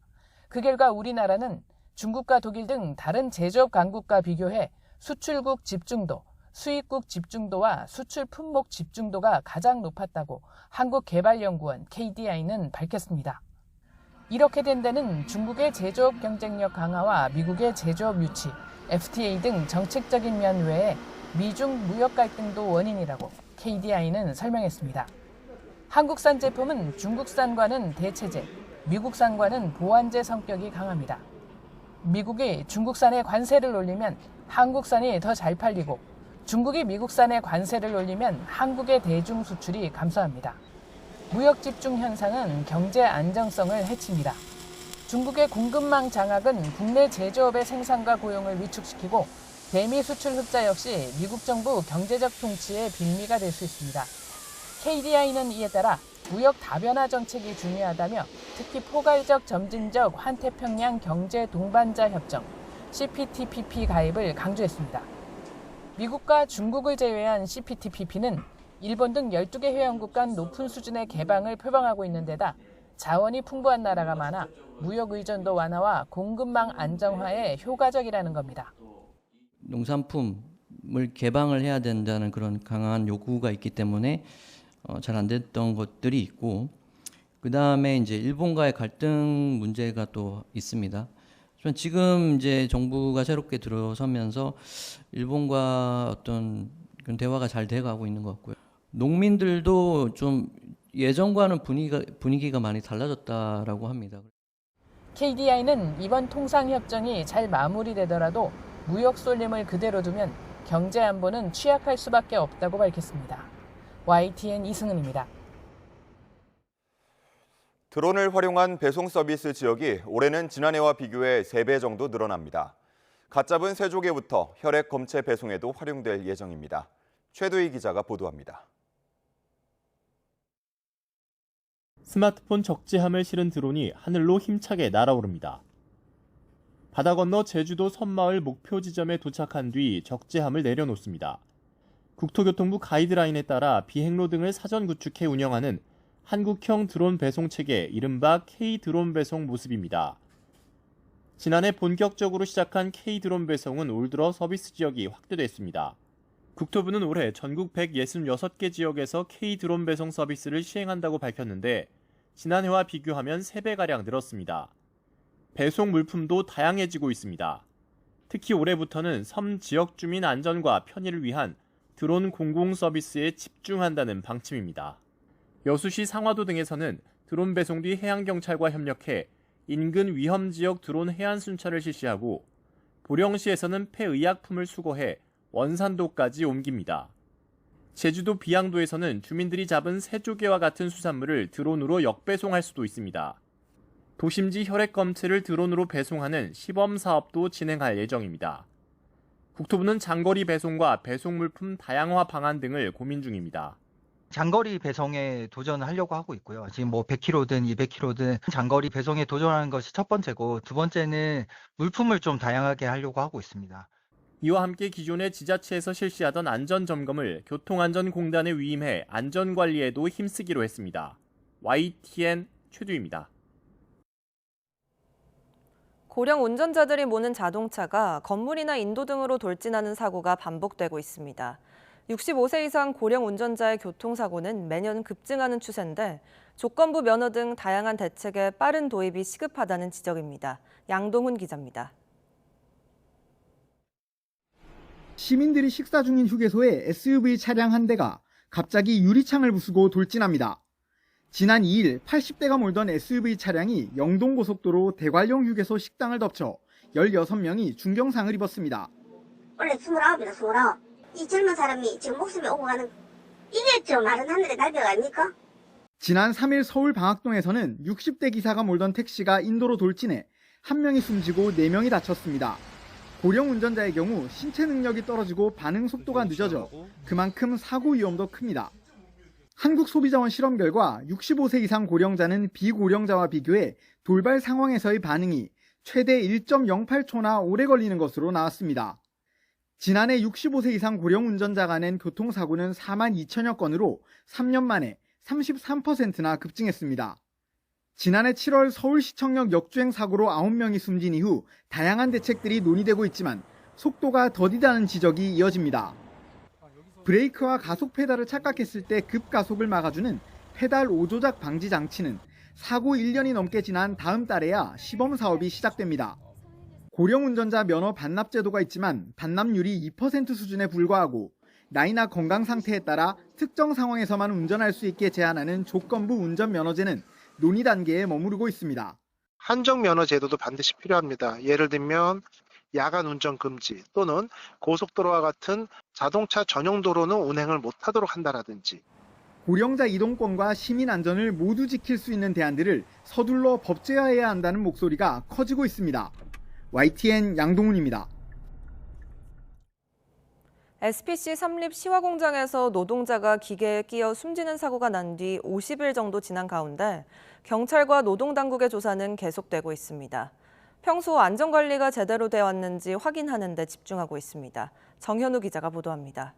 그 결과 우리나라는 중국과 독일 등 다른 제조업 강국과 비교해 수출국 집중도, 수입국 집중도와 수출 품목 집중도가 가장 높았다고 한국개발연구원 KDI는 밝혔습니다. 이렇게 된 데는 중국의 제조업 경쟁력 강화와 미국의 제조업 유치, FTA 등 정책적인 면 외에 미중 무역 갈등도 원인이라고 KDI는 설명했습니다. 한국산 제품은 중국산과는 대체제, 미국산과는 보완제 성격이 강합니다. 미국이 중국산에 관세를 올리면 한국산이 더 잘 팔리고 중국이 미국산에 관세를 올리면 한국의 대중 수출이 감소합니다. 무역 집중 현상은 경제 안정성을 해칩니다. 중국의 공급망 장악은 국내 제조업의 생산과 고용을 위축시키고 대미 수출 흑자 역시 미국 정부 경제적 통치의 빌미가 될 수 있습니다. KDI는 이에 따라 무역 다변화 정책이 중요하다며 특히 포괄적 점진적 환태평양 경제 동반자 협정 CPTPP 가입을 강조했습니다. 미국과 중국을 제외한 CPTPP는 일본 등 12개 회원국 간 높은 수준의 개방을 표방하고 있는 데다 자원이 풍부한 나라가 많아 무역 의존도 완화와 공급망 안정화에 효과적이라는 겁니다. 농산품을 개방을 해야 된다는 그런 강한 요구가 있기 때문에 잘 안 됐던 것들이 있고, 그 다음에 이제 일본과의 갈등 문제가 또 있습니다. 지금 이제 정부가 새롭게 들어서면서 일본과 어떤 그런 대화가 잘 돼가고 있는 것 같고요. 농민들도 좀 예전과는 분위기가 많이 달라졌다라고 합니다. KDI는 이번 통상협정이 잘 마무리되더라도 무역 쏠림을 그대로 두면 경제 안보는 취약할 수밖에 없다고 밝혔습니다. YTN 이승은입니다. 드론을 활용한 배송 서비스 지역이 올해는 지난해와 비교해 3배 정도 늘어납니다. 갓 잡은 새조개부터 혈액 검체 배송에도 활용될 예정입니다. 최두희 기자가 보도합니다. 스마트폰 적재함을 실은 드론이 하늘로 힘차게 날아오릅니다. 바다 건너 제주도 섬마을 목표 지점에 도착한 뒤 적재함을 내려놓습니다. 국토교통부 가이드라인에 따라 비행로 등을 사전 구축해 운영하는 한국형 드론 배송 체계 이른바 K-드론 배송 모습입니다. 지난해 본격적으로 시작한 K-드론 배송은 올 들어 서비스 지역이 확대됐습니다. 국토부는 올해 전국 166개 지역에서 K-드론 배송 서비스를 시행한다고 밝혔는데 지난해와 비교하면 3배가량 늘었습니다. 배송 물품도 다양해지고 있습니다. 특히 올해부터는 섬 지역 주민 안전과 편의를 위한 드론 공공 서비스에 집중한다는 방침입니다. 여수시 상화도 등에서는 드론 배송 뒤 해양경찰과 협력해 인근 위험 지역 드론 해안 순찰을 실시하고 보령시에서는 폐의약품을 수거해 원산도까지 옮깁니다. 제주도 비양도에서는 주민들이 잡은 새조개와 같은 수산물을 드론으로 역배송할 수도 있습니다. 도심지 혈액 검체를 드론으로 배송하는 시범 사업도 진행할 예정입니다. 국토부는 장거리 배송과 배송 물품 다양화 방안 등을 고민 중입니다. 장거리 배송에 도전하려고 하고 있고요. 지금 100km든 200km든 장거리 배송에 도전하는 것이 첫 번째고, 두 번째는 물품을 좀 다양하게 하려고 하고 있습니다. 이와 함께 기존의 지자체에서 실시하던 안전점검을 교통안전공단에 위임해 안전관리에도 힘쓰기로 했습니다. YTN 최두입니다. 고령 운전자들이 모는 자동차가 건물이나 인도 등으로 돌진하는 사고가 반복되고 있습니다. 65세 이상 고령 운전자의 교통사고는 매년 급증하는 추세인데 조건부 면허 등 다양한 대책의 빠른 도입이 시급하다는 지적입니다. 양동훈 기자입니다. 시민들이 식사 중인 휴게소에 SUV 차량 한 대가 갑자기 유리창을 부수고 돌진합니다. 지난 2일 80대가 몰던 SUV 차량이 영동고속도로 대관령 휴게소 식당을 덮쳐 16명이 중경상을 입었습니다. 원래 29이다, 29. 이 젊은 사람이 지금 목숨이 오고 가는, 이게 저 마른 하늘의 달벽 아닙니까? 지난 3일 서울 방학동에서는 60대 기사가 몰던 택시가 인도로 돌진해 1명이 숨지고 4명이 다쳤습니다. 고령 운전자의 경우 신체 능력이 떨어지고 반응 속도가 늦어져 그만큼 사고 위험도 큽니다. 한국소비자원 실험 결과 65세 이상 고령자는 비고령자와 비교해 돌발 상황에서의 반응이 최대 1.08초나 오래 걸리는 것으로 나왔습니다. 지난해 65세 이상 고령 운전자가 낸 교통사고는 4만 2천여 건으로 3년 만에 33%나 급증했습니다. 지난해 7월 서울시청역 역주행 사고로 9명이 숨진 이후 다양한 대책들이 논의되고 있지만 속도가 더디다는 지적이 이어집니다. 브레이크와 가속 페달을 착각했을 때 급가속을 막아주는 페달 오조작 방지 장치는 사고 1년이 넘게 지난 다음 달에야 시범 사업이 시작됩니다. 고령 운전자 면허 반납 제도가 있지만 반납률이 2% 수준에 불과하고 나이나 건강 상태에 따라 특정 상황에서만 운전할 수 있게 제한하는 조건부 운전면허제는 논의 단계에 머무르고 있습니다. 한정 면허 제도도 반드시 필요합니다. 예를 들면 야간 운전 금지 또는 고속도로와 같은 자동차 전용 도로는 운행을 못하도록 한다라든지. 고령자 이동권과 시민 안전을 모두 지킬 수 있는 대안들을 서둘러 법제화해야 한다는 목소리가 커지고 있습니다. YTN 양동훈입니다. SPC 삼립 시화 공장에서 노동자가 기계에 끼어 숨지는 사고가 난 뒤 50일 정도 지난 가운데 경찰과 노동당국의 조사는 계속되고 있습니다. 평소 안전관리가 제대로 되어 왔는지 확인하는 데 집중하고 있습니다. 정현우 기자가 보도합니다.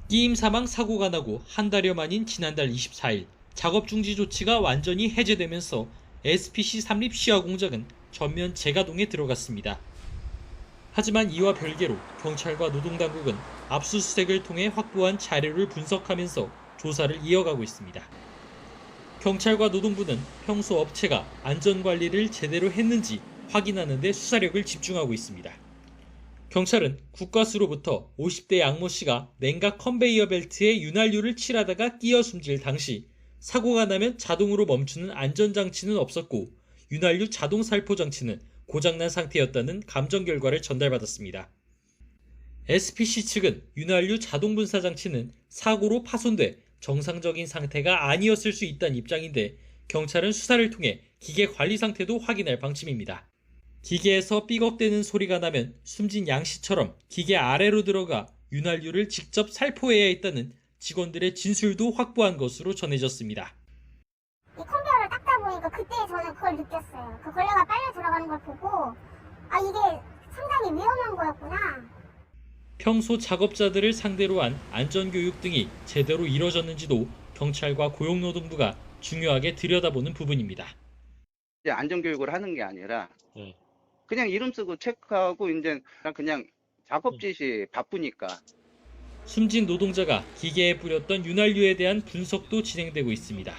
끼임 사망 사고가 나고 한 달여 만인 지난달 24일 작업 중지 조치가 완전히 해제되면서 SPC 삼립 시화 공장은 전면 재가동에 들어갔습니다. 하지만 이와 별개로 경찰과 노동당국은 압수수색을 통해 확보한 자료를 분석하면서 조사를 이어가고 있습니다. 경찰과 노동부는 평소 업체가 안전관리를 제대로 했는지 확인하는 데 수사력을 집중하고 있습니다. 경찰은 국과수로부터 50대 양모 씨가 냉각 컨베이어 벨트에 윤활유를 칠하다가 끼어 숨질 당시 사고가 나면 자동으로 멈추는 안전장치는 없었고 윤활유 자동 살포 장치는 고장난 상태였다는 감정 결과를 전달받았습니다. SPC 측은 윤활유 자동 분사 장치는 사고로 파손돼 정상적인 상태가 아니었을 수 있다는 입장인데 경찰은 수사를 통해 기계 관리 상태도 확인할 방침입니다. 기계에서 삐걱대는 소리가 나면 숨진 양 씨처럼 기계 아래로 들어가 윤활유를 직접 살포해야 했다는 직원들의 진술도 확보한 것으로 전해졌습니다. 이 컨베이어를 닦다 보니까 그때 저는 그걸 느꼈어요. 그 걸레가 빨려 들어가는 걸 보고 이게 상당히 위험한 거였구나. 평소 작업자들을 상대로 한 안전교육 등이 제대로 이뤄졌는지도 경찰과 고용노동부가 중요하게 들여다보는 부분입니다. 안전교육을 하는 게 아니라 그냥 이름 쓰고 체크하고 이제 그냥 작업 짓이 바쁘니까. 숨진 노동자가 기계에 뿌렸던 윤활유에 대한 분석도 진행되고 있습니다.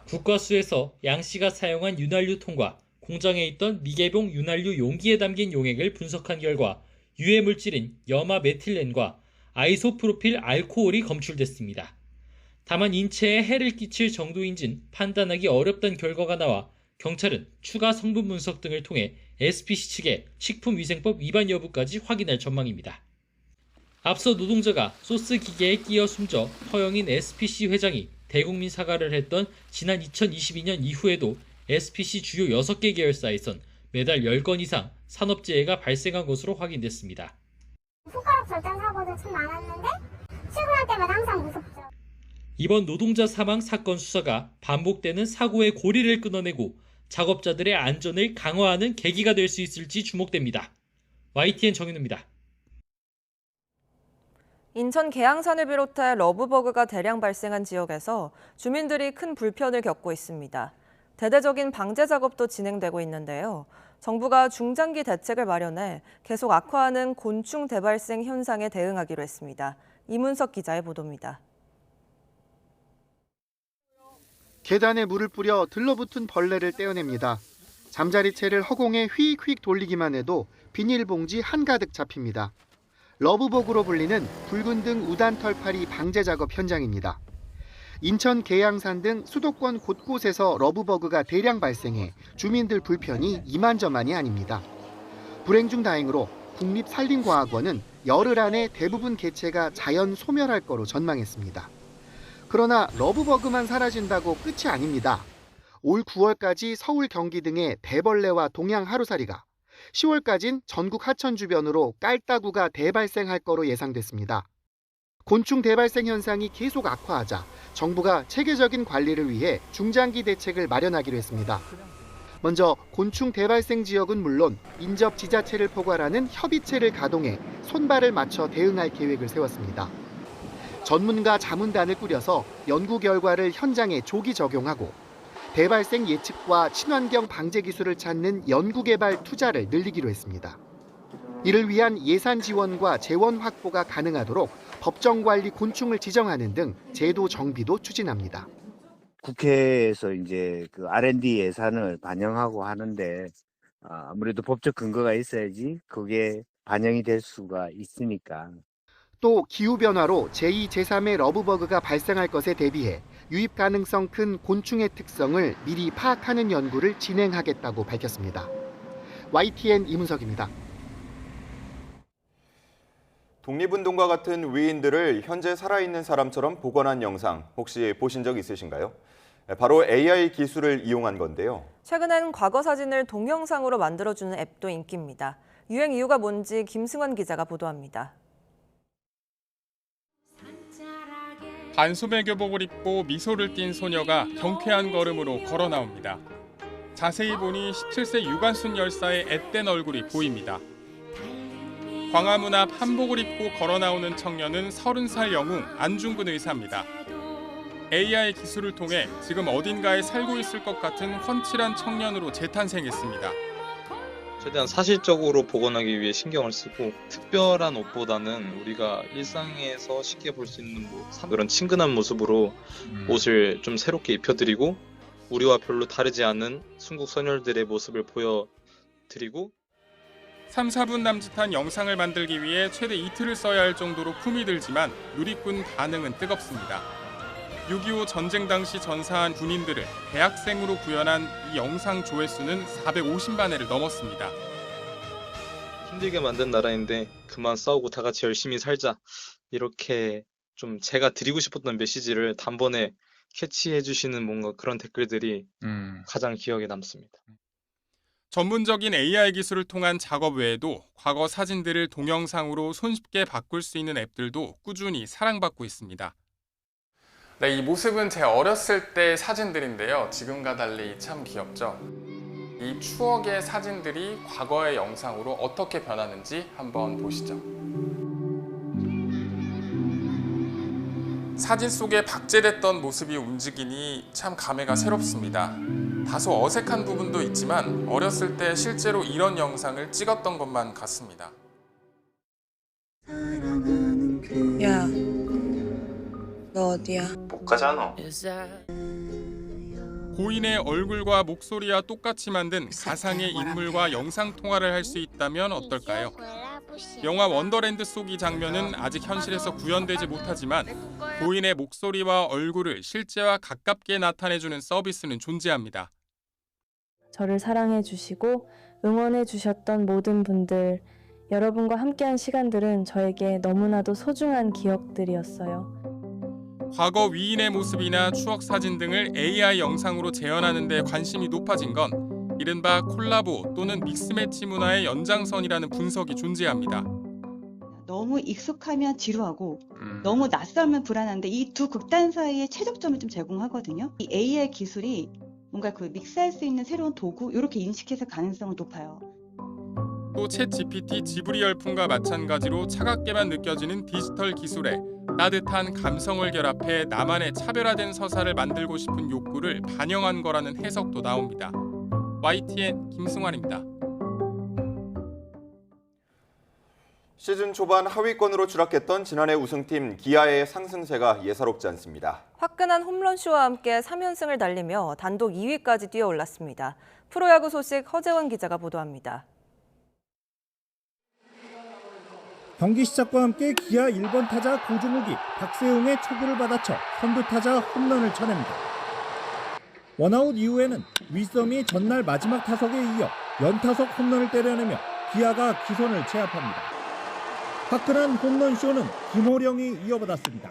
국과수에서 양 씨가 사용한 윤활유 통과 공장에 있던 미개봉 윤활유 용기에 담긴 용액을 분석한 결과 유해 물질인 염화 메틸렌과 아이소프로필 알코올이 검출됐습니다. 다만 인체에 해를 끼칠 정도인지는 판단하기 어렵다는 결과가 나와 경찰은 추가 성분 분석 등을 통해 SPC 측의 식품위생법 위반 여부까지 확인할 전망입니다. 앞서 노동자가 소스 기계에 끼어 숨져 허영인 SPC 회장이 대국민 사과를 했던 지난 2022년 이후에도 SPC 주요 6개 계열사에선 매달 10건 이상 산업재해가 발생한 것으로 확인됐습니다. 손가락 절단 사고도 참 많았는데 출근할 때마다 항상 무섭죠. 이번 노동자 사망 사건 수사가 반복되는 사고의 고리를 끊어내고 작업자들의 안전을 강화하는 계기가 될 수 있을지 주목됩니다. YTN 정윤우입니다. 인천 계양산을 비롯해 러브버그가 대량 발생한 지역에서 주민들이 큰 불편을 겪고 있습니다. 대대적인 방제 작업도 진행되고 있는데요. 정부가 중장기 대책을 마련해 계속 악화하는 곤충 대발생 현상에 대응하기로 했습니다. 이문석 기자의 보도입니다. 계단에 물을 뿌려 들러붙은 벌레를 떼어냅니다. 잠자리채를 허공에 휙휙 돌리기만 해도 비닐봉지 한가득 잡힙니다. 러브버그로 불리는 붉은 등 우단 털파리 방제 작업 현장입니다. 인천 계양산 등 수도권 곳곳에서 러브버그가 대량 발생해 주민들 불편이 이만저만이 아닙니다. 불행 중 다행으로 국립산림과학원은 열흘 안에 대부분 개체가 자연 소멸할 거로 전망했습니다. 그러나 러브버그만 사라진다고 끝이 아닙니다. 올 9월까지 서울, 경기 등의 대벌레와 동양 하루살이가, 10월까진 전국 하천 주변으로 깔따구가 대발생할 거로 예상됐습니다. 곤충 대발생 현상이 계속 악화하자 정부가 체계적인 관리를 위해 중장기 대책을 마련하기로 했습니다. 먼저 곤충 대발생 지역은 물론 인접 지자체를 포괄하는 협의체를 가동해 손발을 맞춰 대응할 계획을 세웠습니다. 전문가 자문단을 꾸려서 연구 결과를 현장에 조기 적용하고 대발생 예측과 친환경 방제 기술을 찾는 연구개발 투자를 늘리기로 했습니다. 이를 위한 예산 지원과 재원 확보가 가능하도록 법정관리 곤충을 지정하는 등 제도 정비도 추진합니다. 국회에서 이제 그 R&D 예산을 반영하고 하는데 아무래도 법적 근거가 있어야지 그게 반영이 될 수가 있으니까. 또 기후변화로 제2, 제3의 러브버그가 발생할 것에 대비해 유입 가능성 큰 곤충의 특성을 미리 파악하는 연구를 진행하겠다고 밝혔습니다. YTN 이문석입니다. 독립운동가 같은 위인들을 현재 살아있는 사람처럼 복원한 영상 혹시 보신 적 있으신가요? 바로 AI 기술을 이용한 건데요. 최근엔 과거 사진을 동영상으로 만들어주는 앱도 인기입니다. 유행 이유가 뭔지 김승원 기자가 보도합니다. 반소매 교복을 입고 미소를 띤 소녀가 경쾌한 걸음으로 걸어 나옵니다. 자세히 보니 17세 유관순 열사의 앳된 얼굴이 보입니다. 광화문 앞 한복을 입고 걸어 나오는 청년은 30살 영웅 안중근 의사입니다. AI 기술을 통해 지금 어딘가에 살고 있을 것 같은 훤칠한 청년으로 재탄생했습니다. 최대한 사실적으로 복원하기 위해 신경을 쓰고 특별한 옷보다는 우리가 일상에서 쉽게 볼 수 있는 그런 친근한 모습으로 옷을 좀 새롭게 입혀드리고 우리와 별로 다르지 않은 순국 선열들의 모습을 보여드리고 3, 4분 남짓한 영상을 만들기 위해 최대 이틀을 써야 할 정도로 품이 들지만 누리꾼 반응은 뜨겁습니다. 6.25 전쟁 당시 전사한 군인들을 대학생으로 구현한 이 영상 조회수는 450만 회를 넘었습니다. 힘들게 만든 나라인데 그만 싸우고 다 같이 열심히 살자. 이렇게 좀 제가 드리고 싶었던 메시지를 단번에 캐치해 주시는 뭔가 그런 댓글들이 가장 기억에 남습니다. 전문적인 AI 기술을 통한 작업 외에도 과거 사진들을 동영상으로 손쉽게 바꿀 수 있는 앱들도 꾸준히 사랑받고 있습니다. 네, 이 모습은 제 어렸을 때 사진들인데요. 지금과 달리 참 귀엽죠? 이 추억의 사진들이 과거의 영상으로 어떻게 변하는지 한번 보시죠. 사진 속에 박제됐던 모습이 움직이니 참 감회가 새롭습니다. 다소 어색한 부분도 있지만 어렸을 때 실제로 이런 영상을 찍었던 것만 같습니다. 야, 너 어디야? 못 가잖아. 고인의 얼굴과 목소리와 똑같이 만든 가상의 인물과 영상 통화를 할 수 있다면 어떨까요? 영화 원더랜드 속 이 장면은 아직 현실에서 구현되지 못하지만 고인의 목소리와 얼굴을 실제와 가깝게 나타내주는 서비스는 존재합니다. 저를 사랑해 주시고 응원해 주셨던 모든 분들, 여러분과 함께한 시간들은 저에게 너무나도 소중한 기억들이었어요. 과거 위인의 모습이나 추억 사진 등을 AI 영상으로 재현하는 데 관심이 높아진 건 이른바 콜라보 또는 믹스매치 문화의 연장선이라는 분석이 존재합니다. 너무 익숙하면 지루하고 너무 낯설면 불안한데 이 두 극단 사이의 최적점을 좀 제공하거든요. 이 AI 기술이 뭔가 그 믹스할 수 있는 새로운 도구 이렇게 인식해서 가능성은 높아요. 또 챗GPT 지브리 열풍과 마찬가지로 차갑게만 느껴지는 디지털 기술에 따뜻한 감성을 결합해 나만의 차별화된 서사를 만들고 싶은 욕구를 반영한 거라는 해석도 나옵니다. YTN 김승환입니다. 시즌 초반 하위권으로 추락했던 지난해 우승팀 기아의 상승세가 예사롭지 않습니다. 화끈한 홈런쇼와 함께 3연승을 달리며 단독 2위까지 뛰어올랐습니다. 프로야구 소식 허재원 기자가 보도합니다. 경기 시작과 함께 기아 1번 타자 고종욱이 박세웅의 초구를 받아쳐 선두 타자 홈런을 쳐냅니다. 원아웃 이후에는 위썸이 전날 마지막 타석에 이어 연타석 홈런을 때려내며 기아가 기선을 제압합니다. 화끈한 홈런쇼는 김호령이 이어받았습니다.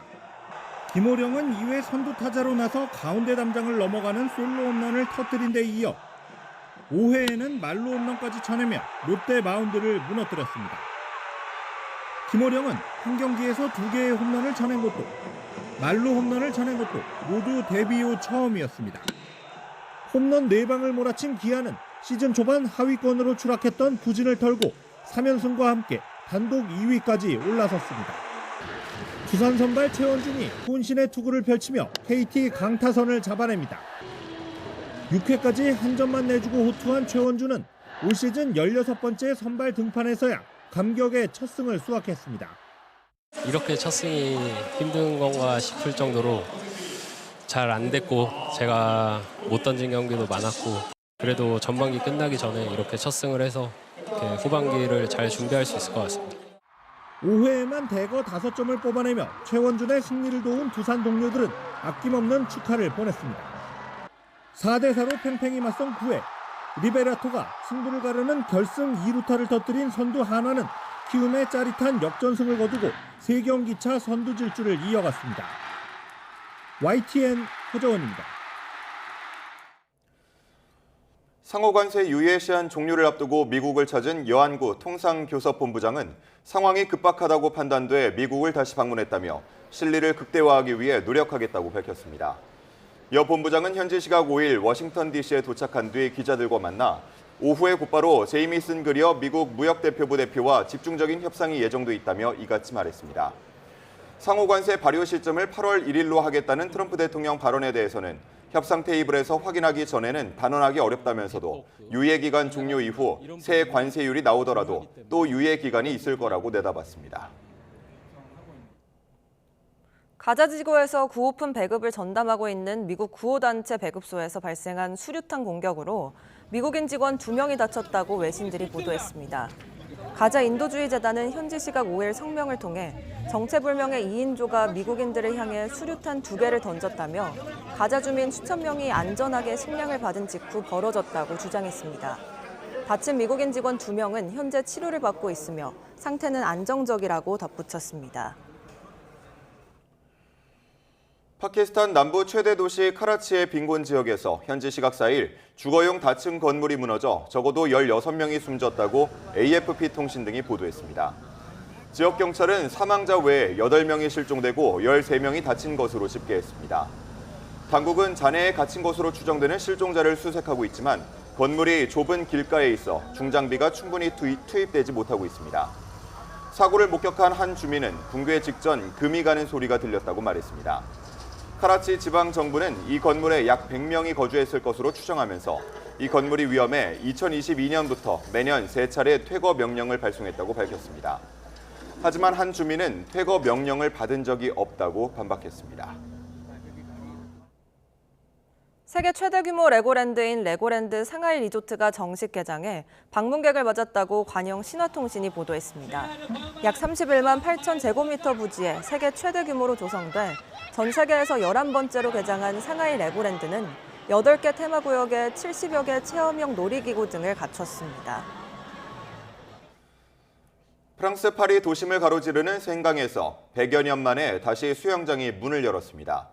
김호령은 2회 선두 타자로 나서 가운데 담장을 넘어가는 솔로 홈런을 터뜨린 데 이어 5회에는 말로 홈런까지 쳐내며 롯데 마운드를 무너뜨렸습니다. 김호령은 한 경기에서 2개의 홈런을 쳐낸 것도 말로 홈런을 쳐낸 것도 모두 데뷔 후 처음이었습니다. 홈런 4방을 몰아친 기아는 시즌 초반 하위권으로 추락했던 부진을 털고 3연승과 함께 단독 2위까지 올라섰습니다. 두산 선발 최원준이 혼신의 투구를 펼치며 KT 강타선을 잡아냅니다. 6회까지 한 점만 내주고 호투한 최원준은 올 시즌 16번째 선발 등판에서야 감격의 첫 승을 수확했습니다. 이렇게 첫 승이 힘든 건가 싶을 정도로 잘 안 됐고 제가 못 던진 경기도 많았고 그래도 전반기 끝나기 전에 이렇게 첫 승을 해서 이렇게 후반기를 잘 준비할 수 있을 것 같습니다. 5회에만 대거 5점을 뽑아내며 최원준의 승리를 도운 두산 동료들은 아낌없는 축하를 보냈습니다. 4대4로 팽팽히 맞선 9회 리베라토가 승부를 가르는 결승 2루타를 터뜨린 선두 하나는 키움의 짜릿한 역전승을 거두고 3경기차 선두 질주를 이어갔습니다. YTN 허정원입니다. 상호관세 유예 시한 종료를 앞두고 미국을 찾은 여한구 통상교섭본부장은 상황이 급박하다고 판단돼 미국을 다시 방문했다며 실리를 극대화하기 위해 노력하겠다고 밝혔습니다. 여 본부장은 현지 시각 5일 워싱턴 DC에 도착한 뒤 기자들과 만나 오후에 곧바로 제이미슨 그리어 미국 무역대표부 대표와 집중적인 협상이 예정돼 있다며 이같이 말했습니다. 상호관세 발효 시점을 8월 1일로 하겠다는 트럼프 대통령 발언에 대해서는 협상 테이블에서 확인하기 전에는 단언하기 어렵다면서도 유예 기간 종료 이후 새 관세율이 나오더라도 또 유예 기간이 있을 거라고 내다봤습니다. 가자 지구에서 구호품 배급을 전담하고 있는 미국 구호단체 배급소에서 발생한 수류탄 공격으로 미국인 직원 2명이 다쳤다고 외신들이 보도했습니다. 가자 인도주의 재단은 현지 시각 5일 성명을 통해 정체불명의 2인조가 미국인들을 향해 수류탄 2개를 던졌다며 가자 주민 수천 명이 안전하게 식량을 받은 직후 벌어졌다고 주장했습니다. 다친 미국인 직원 2명은 현재 치료를 받고 있으며 상태는 안정적이라고 덧붙였습니다. 파키스탄 남부 최대 도시 카라치의 빈곤 지역에서 현지 시각 4일 주거용 다층 건물이 무너져 적어도 16명이 숨졌다고 AFP 통신 등이 보도했습니다. 지역 경찰은 사망자 외에 8명이 실종되고 13명이 다친 것으로 집계했습니다. 당국은 잔해에 갇힌 것으로 추정되는 실종자를 수색하고 있지만 건물이 좁은 길가에 있어 중장비가 충분히 투입되지 못하고 있습니다. 사고를 목격한 한 주민은 붕괴 직전 금이 가는 소리가 들렸다고 말했습니다. 카라치 지방정부는 이 건물에 약 100명이 거주했을 것으로 추정하면서 이 건물이 위험해 2022년부터 매년 3차례 퇴거 명령을 발송했다고 밝혔습니다. 하지만 한 주민은 퇴거 명령을 받은 적이 없다고 반박했습니다. 세계 최대 규모 레고랜드인 레고랜드 상하이 리조트가 정식 개장해 방문객을 맞았다고 관영 신화통신이 보도했습니다. 약 31만 8천 제곱미터 부지에 세계 최대 규모로 조성돼 전 세계에서 11번째로 개장한 상하이 레고랜드는 8개 테마구역에 70여 개 체험형 놀이기구 등을 갖췄습니다. 프랑스 파리 도심을 가로지르는 생강에서 100여 년 만에 다시 수영장이 문을 열었습니다.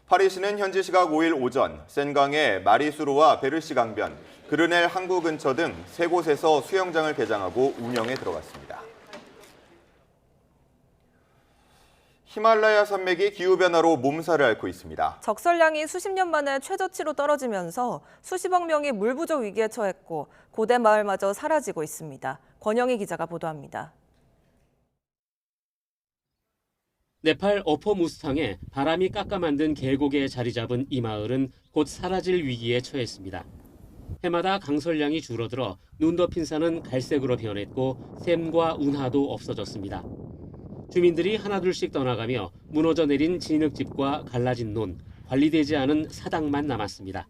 파리시는 현지 시각 5일 오전 센강의 마리수르와 베르시 강변, 그르넬 항구 근처 등 3곳에서 수영장을 개장하고 운영에 들어갔습니다. 히말라야 산맥이 기후변화로 몸살을 앓고 있습니다. 적설량이 수십 년 만에 최저치로 떨어지면서 수십억 명이 물 부족 위기에 처했고 고대 마을마저 사라지고 있습니다. 권영희 기자가 보도합니다. 네팔 어퍼 무스탕에 바람이 깎아 만든 계곡에 자리 잡은 이 마을은 곧 사라질 위기에 처했습니다. 해마다 강설량이 줄어들어 눈 덮인 산은 갈색으로 변했고 샘과 운하도 없어졌습니다. 주민들이 하나둘씩 떠나가며 무너져 내린 진흙집과 갈라진 논, 관리되지 않은 사당만 남았습니다.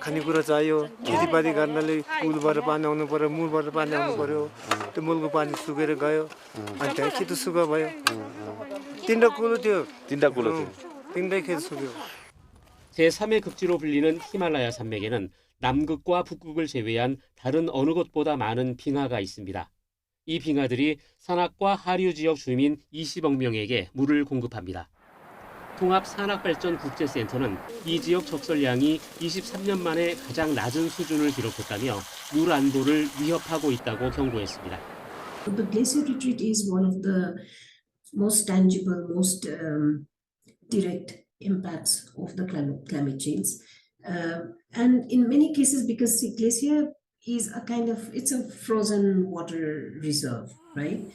खानेकुरा चाहियो खेतीपाती गर्नले पुलबाट पानी आउनु पर्यो मूलबाट पानी आउनु पर्यो त्यो मूलको पानी सुकेर गयो अनि त्यहाँ खेत सुक्खा भयो तीनटा कुलो थियो तीनटै खेत सुक्यो. 제3의 극지로 불리는 히말라야 산맥에는 남극과 북극을 제외한 다른 어느 곳보다 많은 빙하가 있습니다. 이 빙하들이 산악과 하류 지역 주민 20억 명에게 물을 공급합니다. 통합산악발전국제센터는 이 지역 적설량이 23년 만에 가장 낮은 수준을 기록했다며 물 안보를 위협하고 있다고 경고했습니다. The glacier retreat is one of the most tangible, most direct impacts of the climate change. And in many cases, because sea glacier is it's a frozen water reserve, right?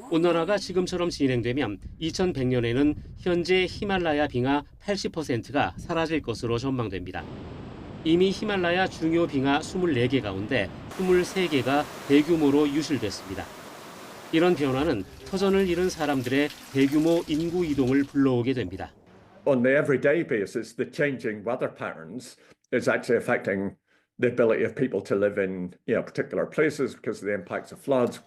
온난화가 지금처럼 진행되면 2100년에는 현재 히말라야 빙하 80%가 사라질 것으로 전망됩니다. 이미 히말라야 중요 빙하 24개 가운데 23개가 대규모로 유실됐습니다. 이런 변화는 터전을 잃은 사람들의 대규모 인구 이동을 불러오게 됩니다. On the everyday basis, the changing weather patterns is actually affecting the ability of people to live in particular places because of the impacts of floods.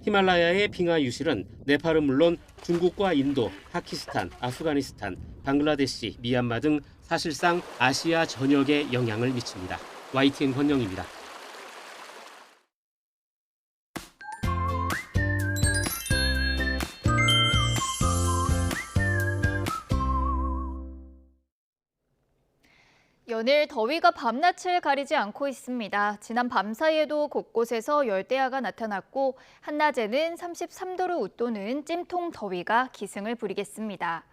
히말라야의 빙하 유실은 네팔은 물론 중국과 인도, 파키스탄, 아프가니스탄, 방글라데시, 미얀마 등 사실상 아시아 전역에 영향을 미칩니다. YTN 권영입니다. 연일 더위가 밤낮을 가리지 않고 있습니다. 지난 밤 사이에도 곳곳에서 열대야가 나타났고 한낮에는 33도를 웃도는 찜통 더위가 기승을 부리겠습니다.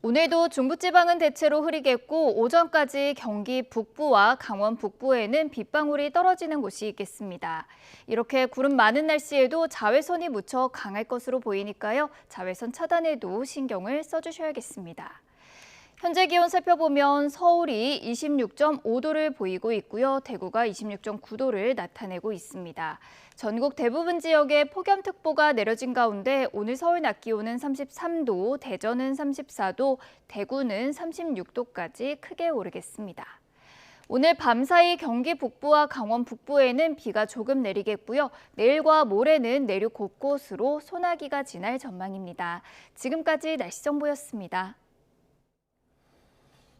오늘도 중부지방은 대체로 흐리겠고 오전까지 경기 북부와 강원 북부에는 빗방울이 떨어지는 곳이 있겠습니다. 이렇게 구름 많은 날씨에도 자외선이 무척 강할 것으로 보이니까요. 자외선 차단에도 신경을 써주셔야겠습니다. 현재 기온 살펴보면 서울이 26.5도를 보이고 있고요. 대구가 26.9도를 나타내고 있습니다. 전국 대부분 지역에 폭염특보가 내려진 가운데 오늘 서울 낮 기온은 33도, 대전은 34도, 대구는 36도까지 크게 오르겠습니다. 오늘 밤사이 경기 북부와 강원 북부에는 비가 조금 내리겠고요. 내일과 모레는 내륙 곳곳으로 소나기가 지날 전망입니다. 지금까지 날씨 정보였습니다.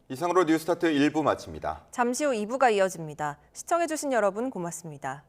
이상으로 뉴스타트 1부 마칩니다. 잠시 후 2부가 이어집니다. 시청해주신 여러분 고맙습니다.